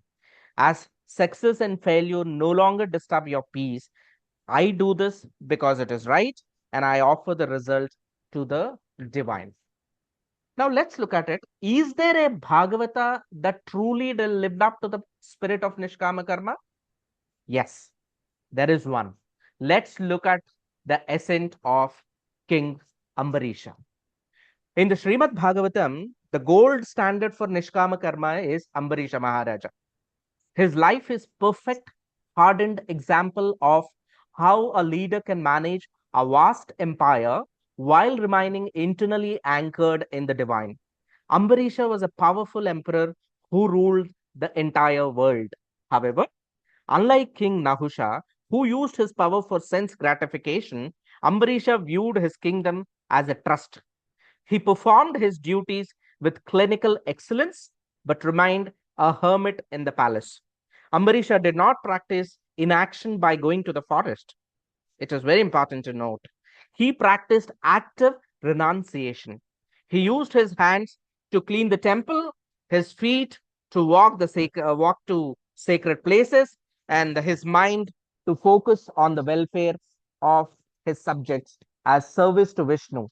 F: As success and failure no longer disturb your peace, I do this because it is right, and I offer the result to the divine. Now let's look at it. Is there a Bhagavata that truly lived up to the spirit of Nishkama Karma? Yes, there is one. Let's look at the ascent of King Ambarisha. In the Srimad Bhagavatam, the gold standard for Nishkama Karma is Ambarisha Maharaja. His life is perfect, hardened example of how a leader can manage a vast empire while remaining internally anchored in the divine. Ambarisha was a powerful emperor who ruled the entire world. However, unlike King Nahusha, who used his power for sense gratification, Ambarisha viewed his kingdom as a trust. He performed his duties with clinical excellence, but remained a hermit in the palace. Ambarisha did not practice inaction by going to the forest. It is very important to note. He practiced active renunciation. He used his hands to clean the temple, his feet to walk to sacred places, and his mind to focus on the welfare of his subjects as service to Vishnu.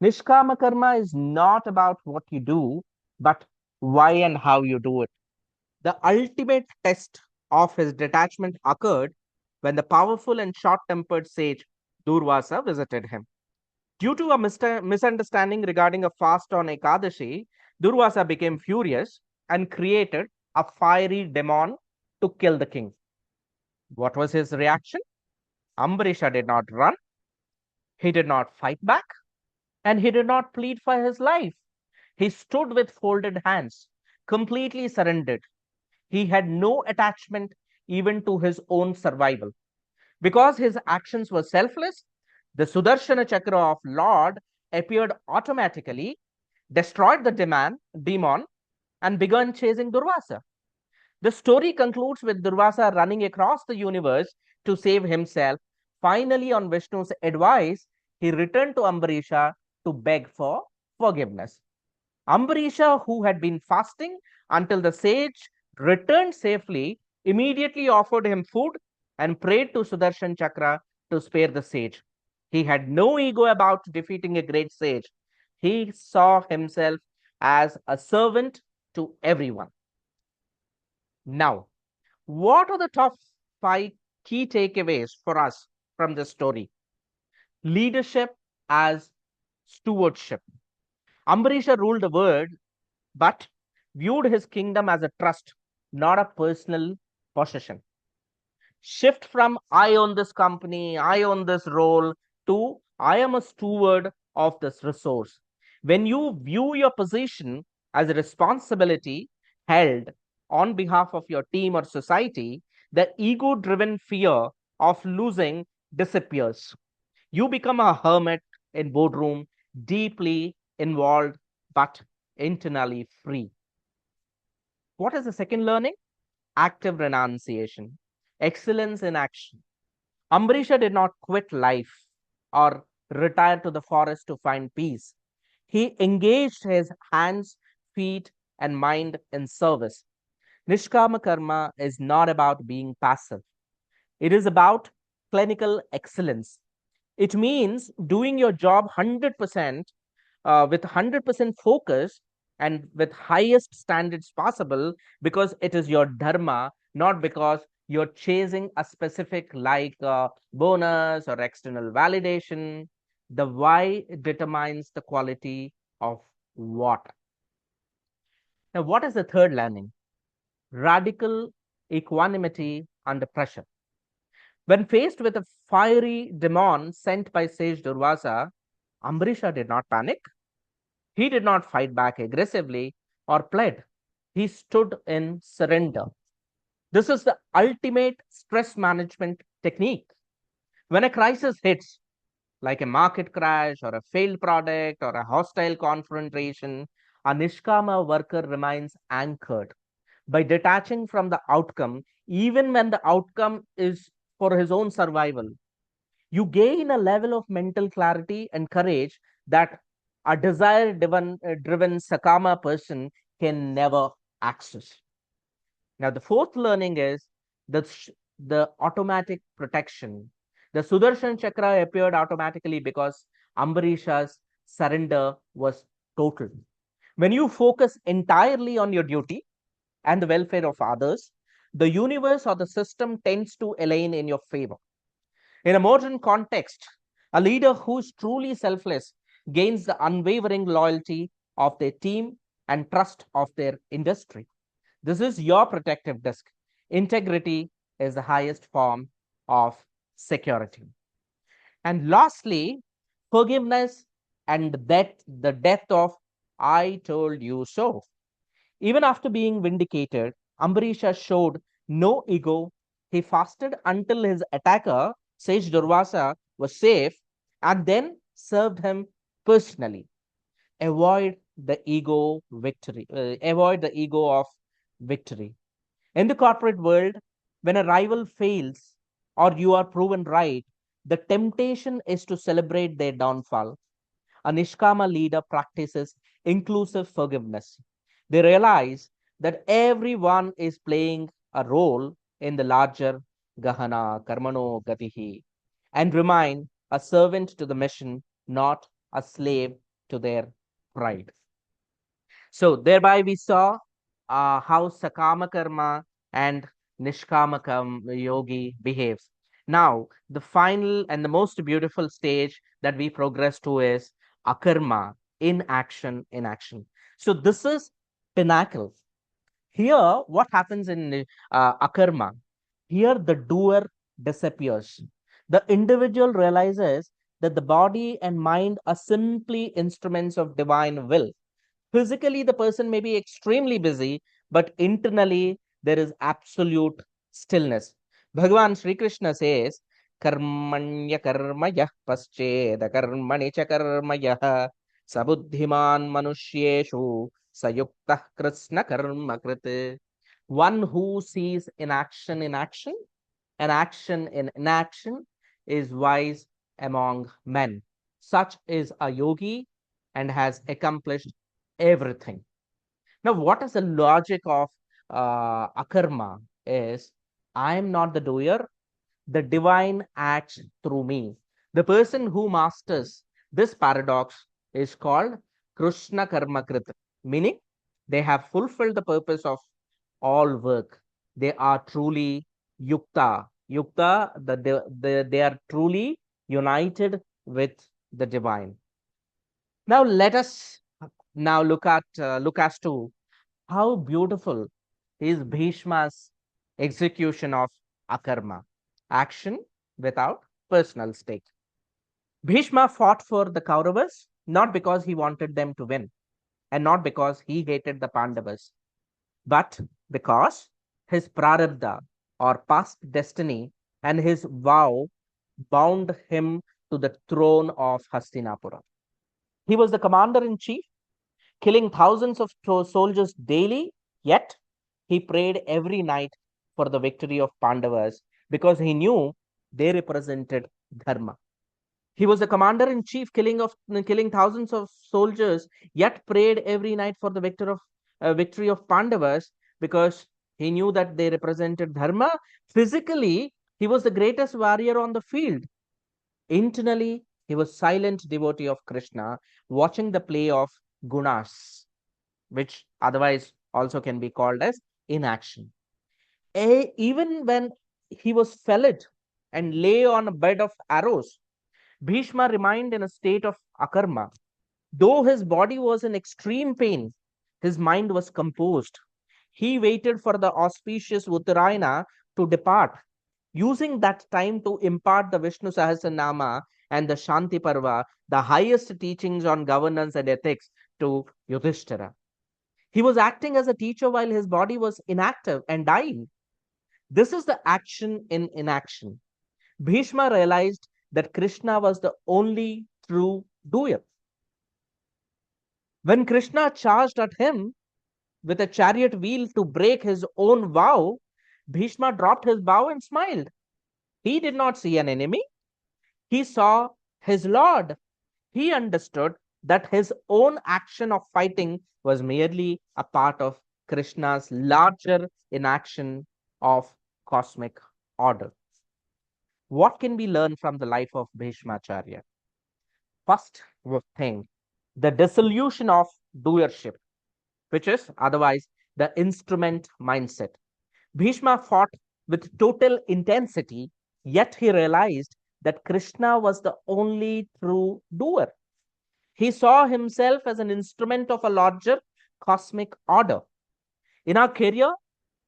F: Nishkama Karma is not about what you do, but why and how you do it. The ultimate test of his detachment occurred when the powerful and short-tempered sage Durvasa visited him. Due to a misunderstanding regarding a fast on Ekadashi, Durvasa became furious and created a fiery demon to kill the king. What was his reaction? Ambarisha did not run, he did not fight back, and he did not plead for his life. He stood with folded hands, completely surrendered. He had no attachment even to his own survival. Because his actions were selfless, the Sudarshana Chakra of Lord appeared automatically, destroyed the demon, and began chasing Durvasa. The story concludes with Durvasa running across the universe to save himself. Finally, on Vishnu's advice, he returned to Ambarisha to beg for forgiveness. Ambarisha, who had been fasting until the sage returned safely, immediately offered him food and prayed to Sudarshan Chakra to spare the sage. He had no ego about defeating a great sage. He saw himself as a servant to everyone. Now, what are the top 5 key takeaways for us from this story? Leadership as stewardship. Ambarisha ruled the world, but viewed his kingdom as a trust, not a personal possession. Shift from I own this company, I own this role, to I am a steward of this resource. When you view your position as a responsibility held on behalf of your team or society, the ego driven fear of losing disappears. You become a hermit in boardroom, deeply involved but internally free. What is the second learning? Active renunciation, excellence in action. Ambarisha did not quit life or retire to the forest to find peace. He engaged his hands, feet, and mind in service. Nishkama karma is not about being passive, it is about clinical excellence. It means doing your job 100% with 100% focus and with highest standards possible, because it is your dharma, not because you're chasing a specific bonus or external validation. The why determines the quality of what. Now, what is the third learning? Radical equanimity under pressure. When faced with a fiery demon sent by sage Durvasa, Ambarisha did not panic. He did not fight back aggressively or pled. He stood in surrender. This is the ultimate stress management technique. When a crisis hits, like a market crash or a failed product or a hostile confrontation, a Nishkama worker remains anchored by detaching from the outcome, even when the outcome is for his own survival. You gain a level of mental clarity and courage that a driven Sakama person can never access. Now, the fourth learning is the automatic protection. The Sudarshan Chakra appeared automatically because Ambarisha's surrender was total. When you focus entirely on your duty and the welfare of others, the universe or the system tends to align in your favor. In a modern context, a leader who is truly selfless gains the unwavering loyalty of their team and trust of their industry. This is your protective disk. Integrity is the highest form of security. And lastly, forgiveness and the death of I told you so. Even after being vindicated, Ambarisha showed no ego. He fasted until his attacker, Sage Durvasa, was safe and then served him personally. Avoid the ego victory. Avoid the ego of victory. In the corporate world, when a rival fails or you are proven right, the temptation is to celebrate their downfall. A Nishkama leader practices inclusive forgiveness. They realize that everyone is playing a role in the larger Gahana Karmano Gatihi and remain a servant to the mission, not a slave to their pride. So, thereby we saw how Sakama Karma and Nishkama Yogi behaves. Now, the final and the most beautiful stage that we progress to is Akarma, in action, in action. So, this is pinnacle. Here, what happens in Akarma? Here, the doer disappears. The individual realizes that the body and mind are simply instruments of divine will. Physically, the person may be extremely busy, but internally, there is absolute stillness. Bhagavan Sri Krishna says, Karmanya karmaya pascheda karmani cha karmaya sabuddhiman manushyeshu sayukta krishna karma kriti. One who sees inaction in action and action in inaction is wise among men. Such is a yogi and has accomplished everything. Now, what is the logic of akarma is I am not the doer, the divine acts through me. The person who masters this paradox is called Krishna Karma Krit, meaning they have fulfilled the purpose of all work. They are truly yukta. Yukta, they are truly united with the divine. Now, let us Now look as to how beautiful is Bhishma's execution of akarma, action without personal stake. Bhishma fought for the Kauravas not because he wanted them to win and not because he hated the Pandavas, but because his prarabdha or past destiny and his vow bound him to the throne of Hastinapura. He was the commander in chief, killing thousands of soldiers daily, yet he prayed every night for the victory of Pandavas because he knew they represented dharma. He was the commander in chief, killing thousands of soldiers, yet prayed every night for the victory of Pandavas because he knew that they represented dharma. Physically, he was the greatest warrior on the field. Internally, he was silent devotee of Krishna, watching the play of gunas, which otherwise also can be called as inaction. Even when he was felled and lay on a bed of arrows, Bhishma remained in a state of akarma. Though his body was in extreme pain, his mind was composed. He waited for the auspicious Uttarayana to depart, using that time to impart the Vishnu Sahasranama and the Shanti Parva, the highest teachings on governance and ethics, to Yudhishthira. He was acting as a teacher while his body was inactive and dying. This is the action in inaction. Bhishma realized that Krishna was the only true doer. When Krishna charged at him with a chariot wheel to break his own vow, Bhishma dropped his bow and smiled. He did not see an enemy. He saw his Lord. He understood that his own action of fighting was merely a part of Krishna's larger inaction of cosmic order. What can we learn from the life of Bhishmacharya? First thing, the dissolution of doership, which is otherwise the instrument mindset. Bhishma fought with total intensity, yet he realized that Krishna was the only true doer. He saw himself as an instrument of a larger cosmic order. In our career,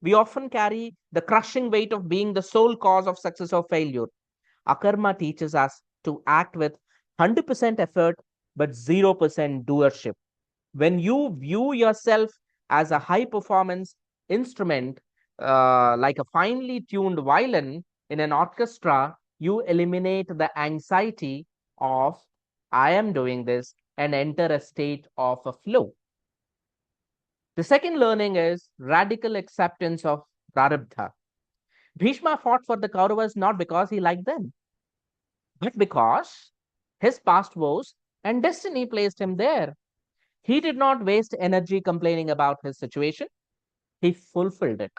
F: we often carry the crushing weight of being the sole cause of success or failure. Akarma teaches us to act with 100% effort but 0% doership. When you view yourself as a high performance instrument, like a finely tuned violin in an orchestra, you eliminate the anxiety of I am doing this and enter a state of a flow. The second learning is radical acceptance of prarabdha. Bhishma fought for the Kauravas not because he liked them, but because his past woes and destiny placed him there. He did not waste energy complaining about his situation. He fulfilled it.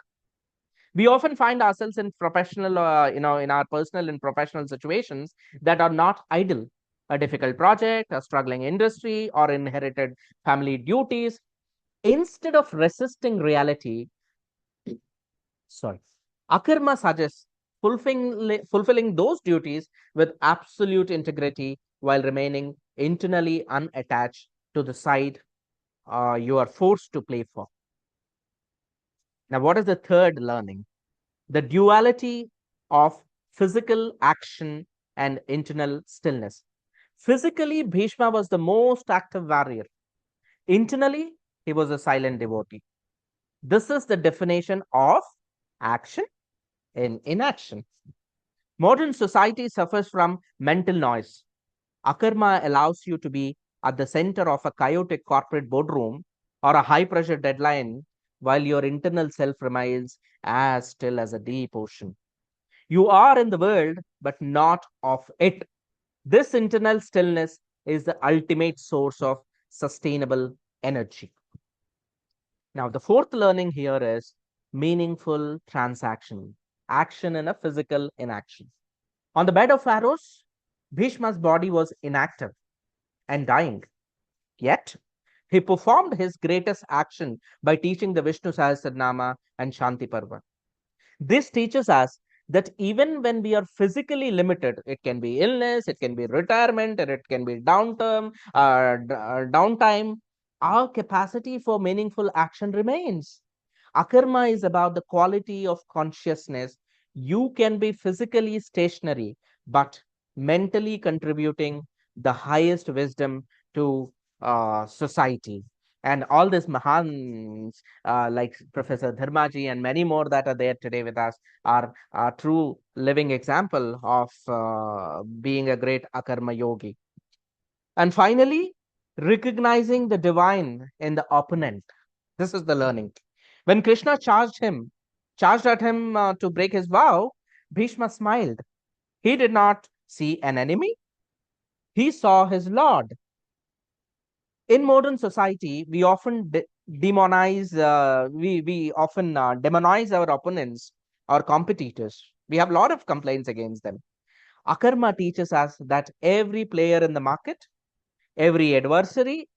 F: We often find ourselves in professional, in our personal and professional situations that are not idle. A difficult project, a struggling industry, or inherited family duties. Instead of resisting reality, Akarma suggests fulfilling those duties with absolute integrity while remaining internally unattached to the side you are forced to play for. Now, what is the third learning? The duality of physical action and internal stillness. Physically, Bhishma was the most active warrior. Internally, he was a silent devotee. This is the definition of action in inaction. Modern society suffers from mental noise. Akarma allows you to be at the center of a chaotic corporate boardroom or a high pressure deadline while your internal self remains as still as a deep ocean. You are in the world, but not of it. This internal stillness is the ultimate source of sustainable energy. Now, the fourth learning here is meaningful transaction, action in a physical inaction. On the bed of arrows, Bhishma's body was inactive and dying. Yet, he performed his greatest action by teaching the Vishnu Sahasranama and Shanti Parva. This teaches us that even when we are physically limited, it can be illness, it can be retirement, and it can be downtime, our capacity for meaningful action remains. Akarma is about the quality of consciousness. You can be physically stationary, but mentally contributing the highest wisdom to society. And all these Mahans, like Professor Dharmaji and many more that are there today with us, are a true living example of being a great Akarma yogi. And finally, recognizing the divine in the opponent. This is the learning. When Krishna charged at him to break his vow, Bhishma smiled. He did not see an enemy, he saw his Lord. In modern society, we often demonize our opponents or competitors. We have a lot of complaints against them. Akarma teaches us that every player in the market, every adversary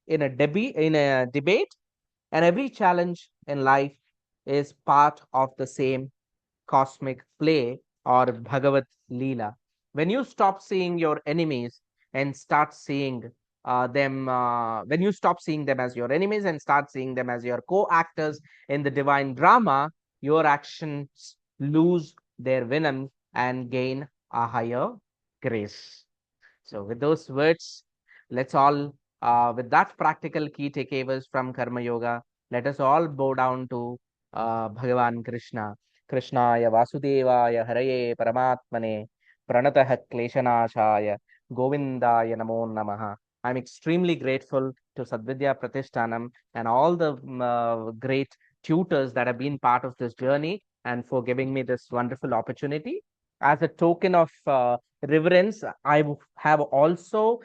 F: in a debate, and every challenge in life is part of the same cosmic play or Bhagavad Leela. When you stop seeing your enemies and start seeing when you stop seeing them as your enemies and start seeing them as your co-actors in the divine drama, your actions lose their venom and gain a higher grace. So with those words, let's all, with that practical key takeaways from Karma Yoga, let us all bow down to Bhagavan Krishna. Krishnaya Vasudevaya Haraye Paramatmane Pranatah Kleshanashaya Govindaya Namo Namaha. I'm extremely grateful to Sadvidya Pratishtanam and all the great tutors that have been part of this journey and for giving me this wonderful opportunity. As a token of reverence, I have also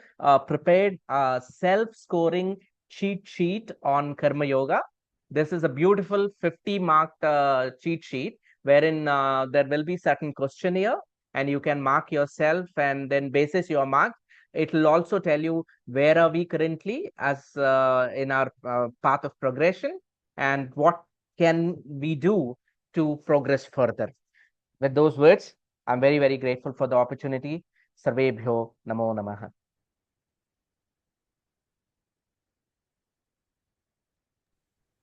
F: prepared a self-scoring cheat sheet on Karma Yoga. This is a beautiful 50-marked cheat sheet wherein there will be certain questionnaire and you can mark yourself, and then basis your mark, it will also tell you where are we currently as in our path of progression and what can we do to progress further. With those words, I'm very, very grateful for the opportunity. Sarvebhyo Namo Namaha.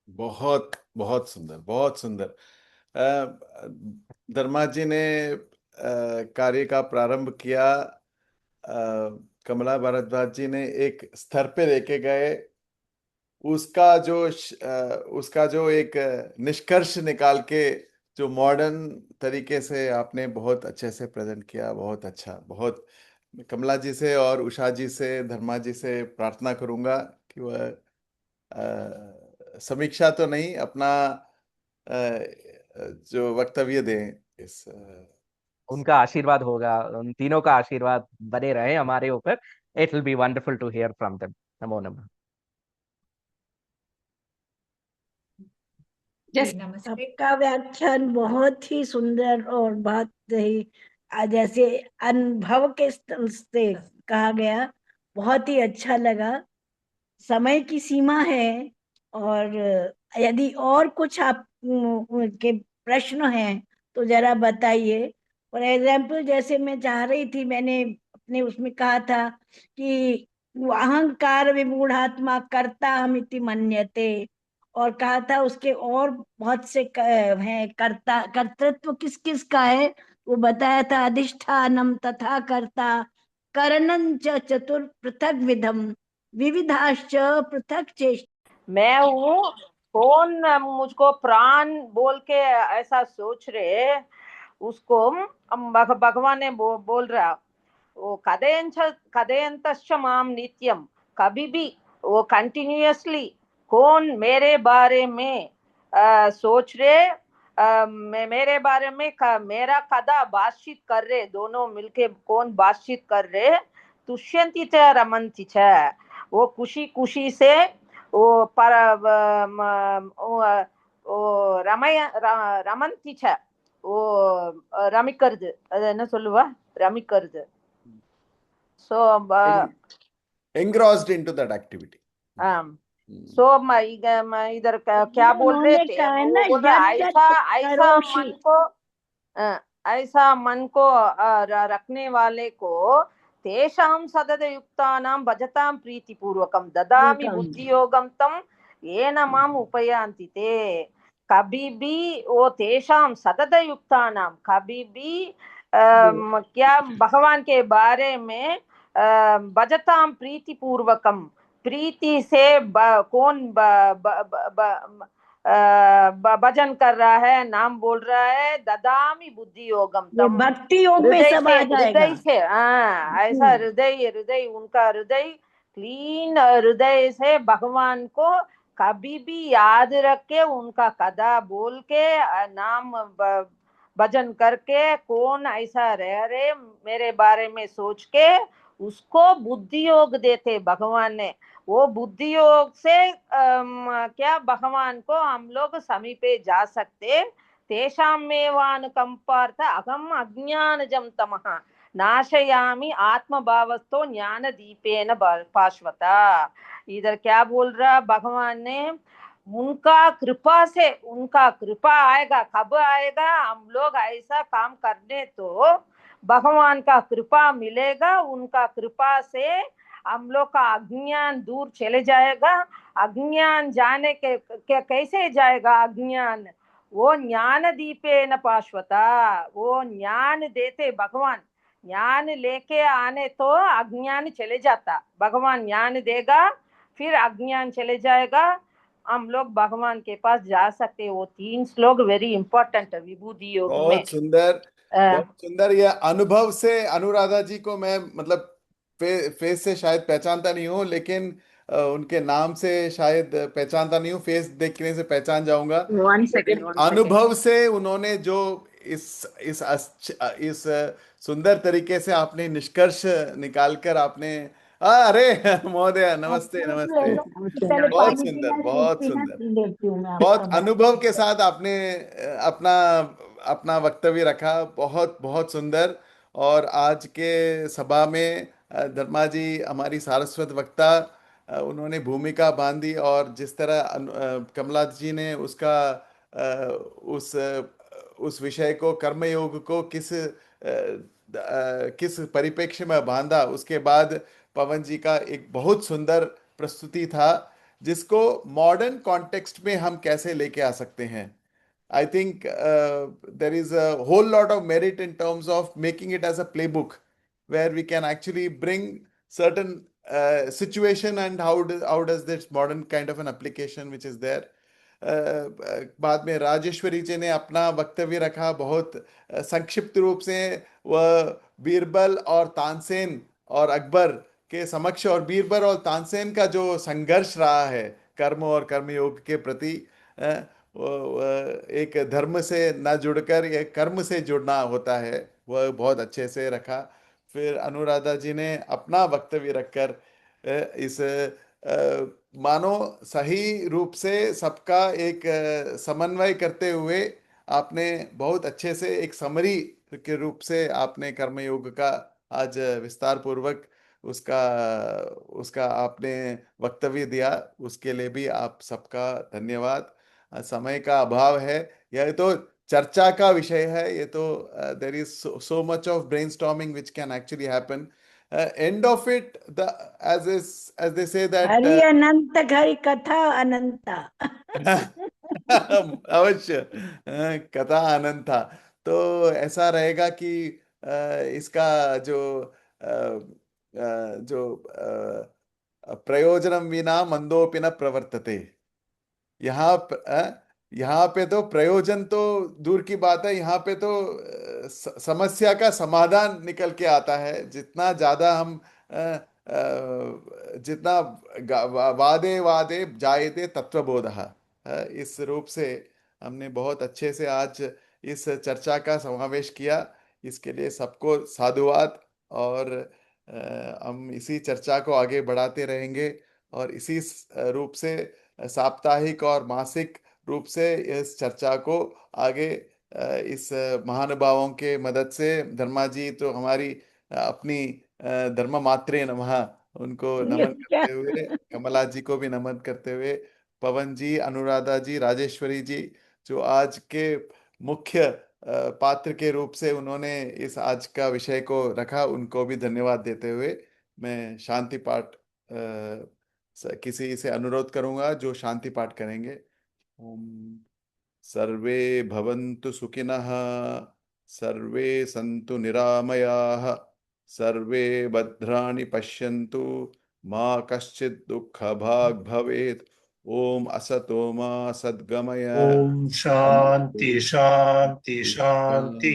B: बहुत बहुत सुंदर, बहुत सुंदर। धर्मा जी ने कार्य का प्रारंभ किया, कमला भारद्वाज जी ने एक स्तर पे लेके गए, उसका जो एक निष्कर्ष निकाल के जो मॉडर्न तरीके से आपने बहुत अच्छे से प्रेजेंट किया, बहुत अच्छा। बहुत कमला जी से और उषा जी से, धर्मा जी से प्रार्थना करूंगा कि वह समीक्षा तो नहीं, अपना जो वक्तव्य दें इस
F: उनका आशीर्वाद होगा, उन तीनों का आशीर्वाद बने रहे हमारे ऊपर। It will be wonderful to hear from them. नमो नमः।
C: आपका व्याख्यान बहुत ही सुंदर और बहुत ही जैसे अनुभव के स्तर से कहा गया, बहुत ही अच्छा लगा। समय की सीमा है और यदि और कुछ आप के प्रश्न हैं तो जरा बताइए। फॉर एग्जाम्पल, जैसे मैं चाह रही थी, मैंने अपने उसमें कहा था कि अहंकार विमूढ़ात्मा कर्ता हमिति मन्यते, और कहा था उसके और बहुत से हैं कर्ता, कर्तृत्व किस किस का है वो बताया था। अधिष्ठानम तथा कर्ता करणं च चतुर पृथक विधम विविधाश्च पृथक चेष्ट।
G: मैं हूँ कौन मुझको प्राण बोल के ऐसा सोच रहे, उसको भगवान ने बोल रहा, वो कदयंतश्च माम नित्यम, कभी भी वो कंटिन्यूअसली कौन मेरे बारे में सोच रहे, मेरे बारे में मेरा कदा बातचीत कर रहे, दोनों मिलके कौन बातचीत कर रहे, तुष्यंती च रमंती च, वो खुशी खुशी से वो पर ரமந்தி ச, ஓ ரமிக்கிறது, அது என்ன சொல்லுவா, ரமிக்கிறது. So
B: engrossed into that activity.
G: So इधर क्या बोल रहे थे, वो बोल ऐसा मन को रखने वाले को तेषां सततयुक्तानां भजतां प्रीतिपूर्वकं ददामि बुद्धियोगं तं येन माम् उपयान्ति ते। कभी भी वो तेषां सततयुक्तानां कभी भी क्या भगवान के बारे में भजतां प्रीतिपूर्वकं, प्रीति से कौन भजन कर रहा है, नाम बोल रहा है, ददामी बुद्धि योगम
C: ये
G: तम,
C: भक्ति योग में
G: हृदय
C: सब
G: से,
C: आ जाएगा।
G: हृदय से, हाँ ऐसा हृदय, हृदय उनका हृदय क्लीन हृदय से भगवान को कभी भी याद रख के, उनका कथा बोल के, नाम भजन करके, कौन ऐसा रह रहे मेरे बारे में सोच के उसको बुद्धि योग देते भगवान ने। वो बुद्धि योग से क्या भगवान को हम लोग समीपे जा सकते। तेषामेवानुकंपार्थ अहम अज्ञानजं तमः नाशयामि आत्मभावस्थो ज्ञान दीपेन पाश्वता। इधर क्या बोल रहा भगवान ने, उनका कृपा से, उनका कृपा आएगा, कब आएगा, हम लोग ऐसा काम करने तो भगवान का कृपा मिलेगा। उनका कृपा से हम लोग का अज्ञान दूर चले जाएगा। अज्ञान जाने के कैसे जाएगा अज्ञान, वो ज्ञान दीपे न पाश्वता, वो ज्ञान देते भगवान, ज्ञान लेके आने तो अज्ञान चले जाता, भगवान ज्ञान देगा फिर अज्ञान चले जाएगा, हम लोग भगवान के पास जा सकते। वो 3 श्लोक वेरी इंपॉर्टेंट विभूति योग में।
B: बहुत सुंदर, बहुत सुंदर। ये अनुभव से अनुराधा जी को मैं मतलब फेस से शायद पहचानता नहीं हूँ, लेकिन उनके नाम से शायद पहचानता नहीं हूँ, फेस देखने से पहचान जाऊंगा। लेकिन अनुभव से उन्होंने जो इस सुंदर तरीके से आपने निष्कर्ष निकालकर आपने अरे महोदय नमस्ते नमस्ते, बहुत सुंदर, बहुत सुंदर, बहुत अनुभव के साथ आपने अपना अपना वक्तव्य रखा, बहुत बहुत सुंदर। और आज के सभा में धर्मा जी हमारी सारस्वत वक्ता, उन्होंने भूमिका बांधी, और जिस तरह कमला जी ने उसका उस विषय को, कर्मयोग को किस परिप्रेक्ष्य में बांधा, उसके बाद पवन जी का एक बहुत सुंदर प्रस्तुति था जिसको मॉडर्न कॉन्टेक्स्ट में हम कैसे लेके आ सकते हैं। I think there is a whole lot of merit in terms of making it as a playbook where we can actually bring certain situation and how does this modern kind of an application which is there. बाद में राजेश्वरी जी ने अपना वक्तव्य रखा बहुत संक्षिप्त रूप से। वह बीरबल और तानसेन और अकबर के समक्ष, और बीरबल और तानसेन का जो संघर्ष रहा है कर्म और कर्मयोग के प्रति, एक धर्म से न जुड़कर एक कर्म से जुड़ना होता है, वह बहुत अच्छे से रखा। फिर अनुराधा जी ने अपना वक्तव्य रखकर इस मानो सही रूप से सबका एक समन्वय करते हुए आपने बहुत अच्छे से एक समरी के रूप से आपने कर्मयोग का आज विस्तार पूर्वक उसका उसका आपने वक्तव्य दिया, उसके लिए भी आप सबका धन्यवाद। समय का अभाव है, यह तो चर्चा का विषय है, ये तो there is so much of brainstorming which can actually happen. End of it, as they say that
C: Hari अनंत हरि कथा अनंता।
B: अवश्य कथा अनंत था, तो ऐसा रहेगा कि इसका जो प्रयोजनम विना मंदोपि न प्रवर्तते, यहाँ पे तो प्रयोजन तो दूर की बात है, यहाँ पे तो समस्या का समाधान निकल के आता है। जितना ज्यादा हम जितना वादे वादे जायते तत्वबोधः, इस रूप से हमने बहुत अच्छे से आज इस चर्चा का समावेश किया। इसके लिए सबको साधुवाद, और हम इसी चर्चा को आगे बढ़ाते रहेंगे, और इसी रूप से साप्ताहिक और मासिक रूप से इस चर्चा को आगे इस महानुभावों के मदद से, धर्मा जी तो हमारी अपनी धर्म मात्रे नमः, उनको नमन करते हुए, कमला जी को भी नमन करते हुए, पवन जी, अनुराधा जी, राजेश्वरी जी जो आज के मुख्य पात्र के रूप से उन्होंने इस आज का विषय को रखा, उनको भी धन्यवाद देते हुए मैं शांति पाठ किसी से अनुरोध करूंगा जो शांति पाठ करेंगे। ओम सर्वे भवन्तु सुखिनः, सर्वे सन्तु निरामयाः, सर्वे भद्राणि पश्यन्तु, मा कश्चित् दुःखभाग् भवेत्। ओम असतो मा सद्गमय।
H: ओम शांति शांति शांति।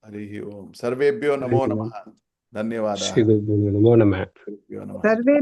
B: हरि ओम। सर्वेभ्यो नमो नमः। धन्यवादाः।
A: श्री गुरुभ्यो नमो नमः।
B: सर्वेभ्यो नमः।
I: सर्वे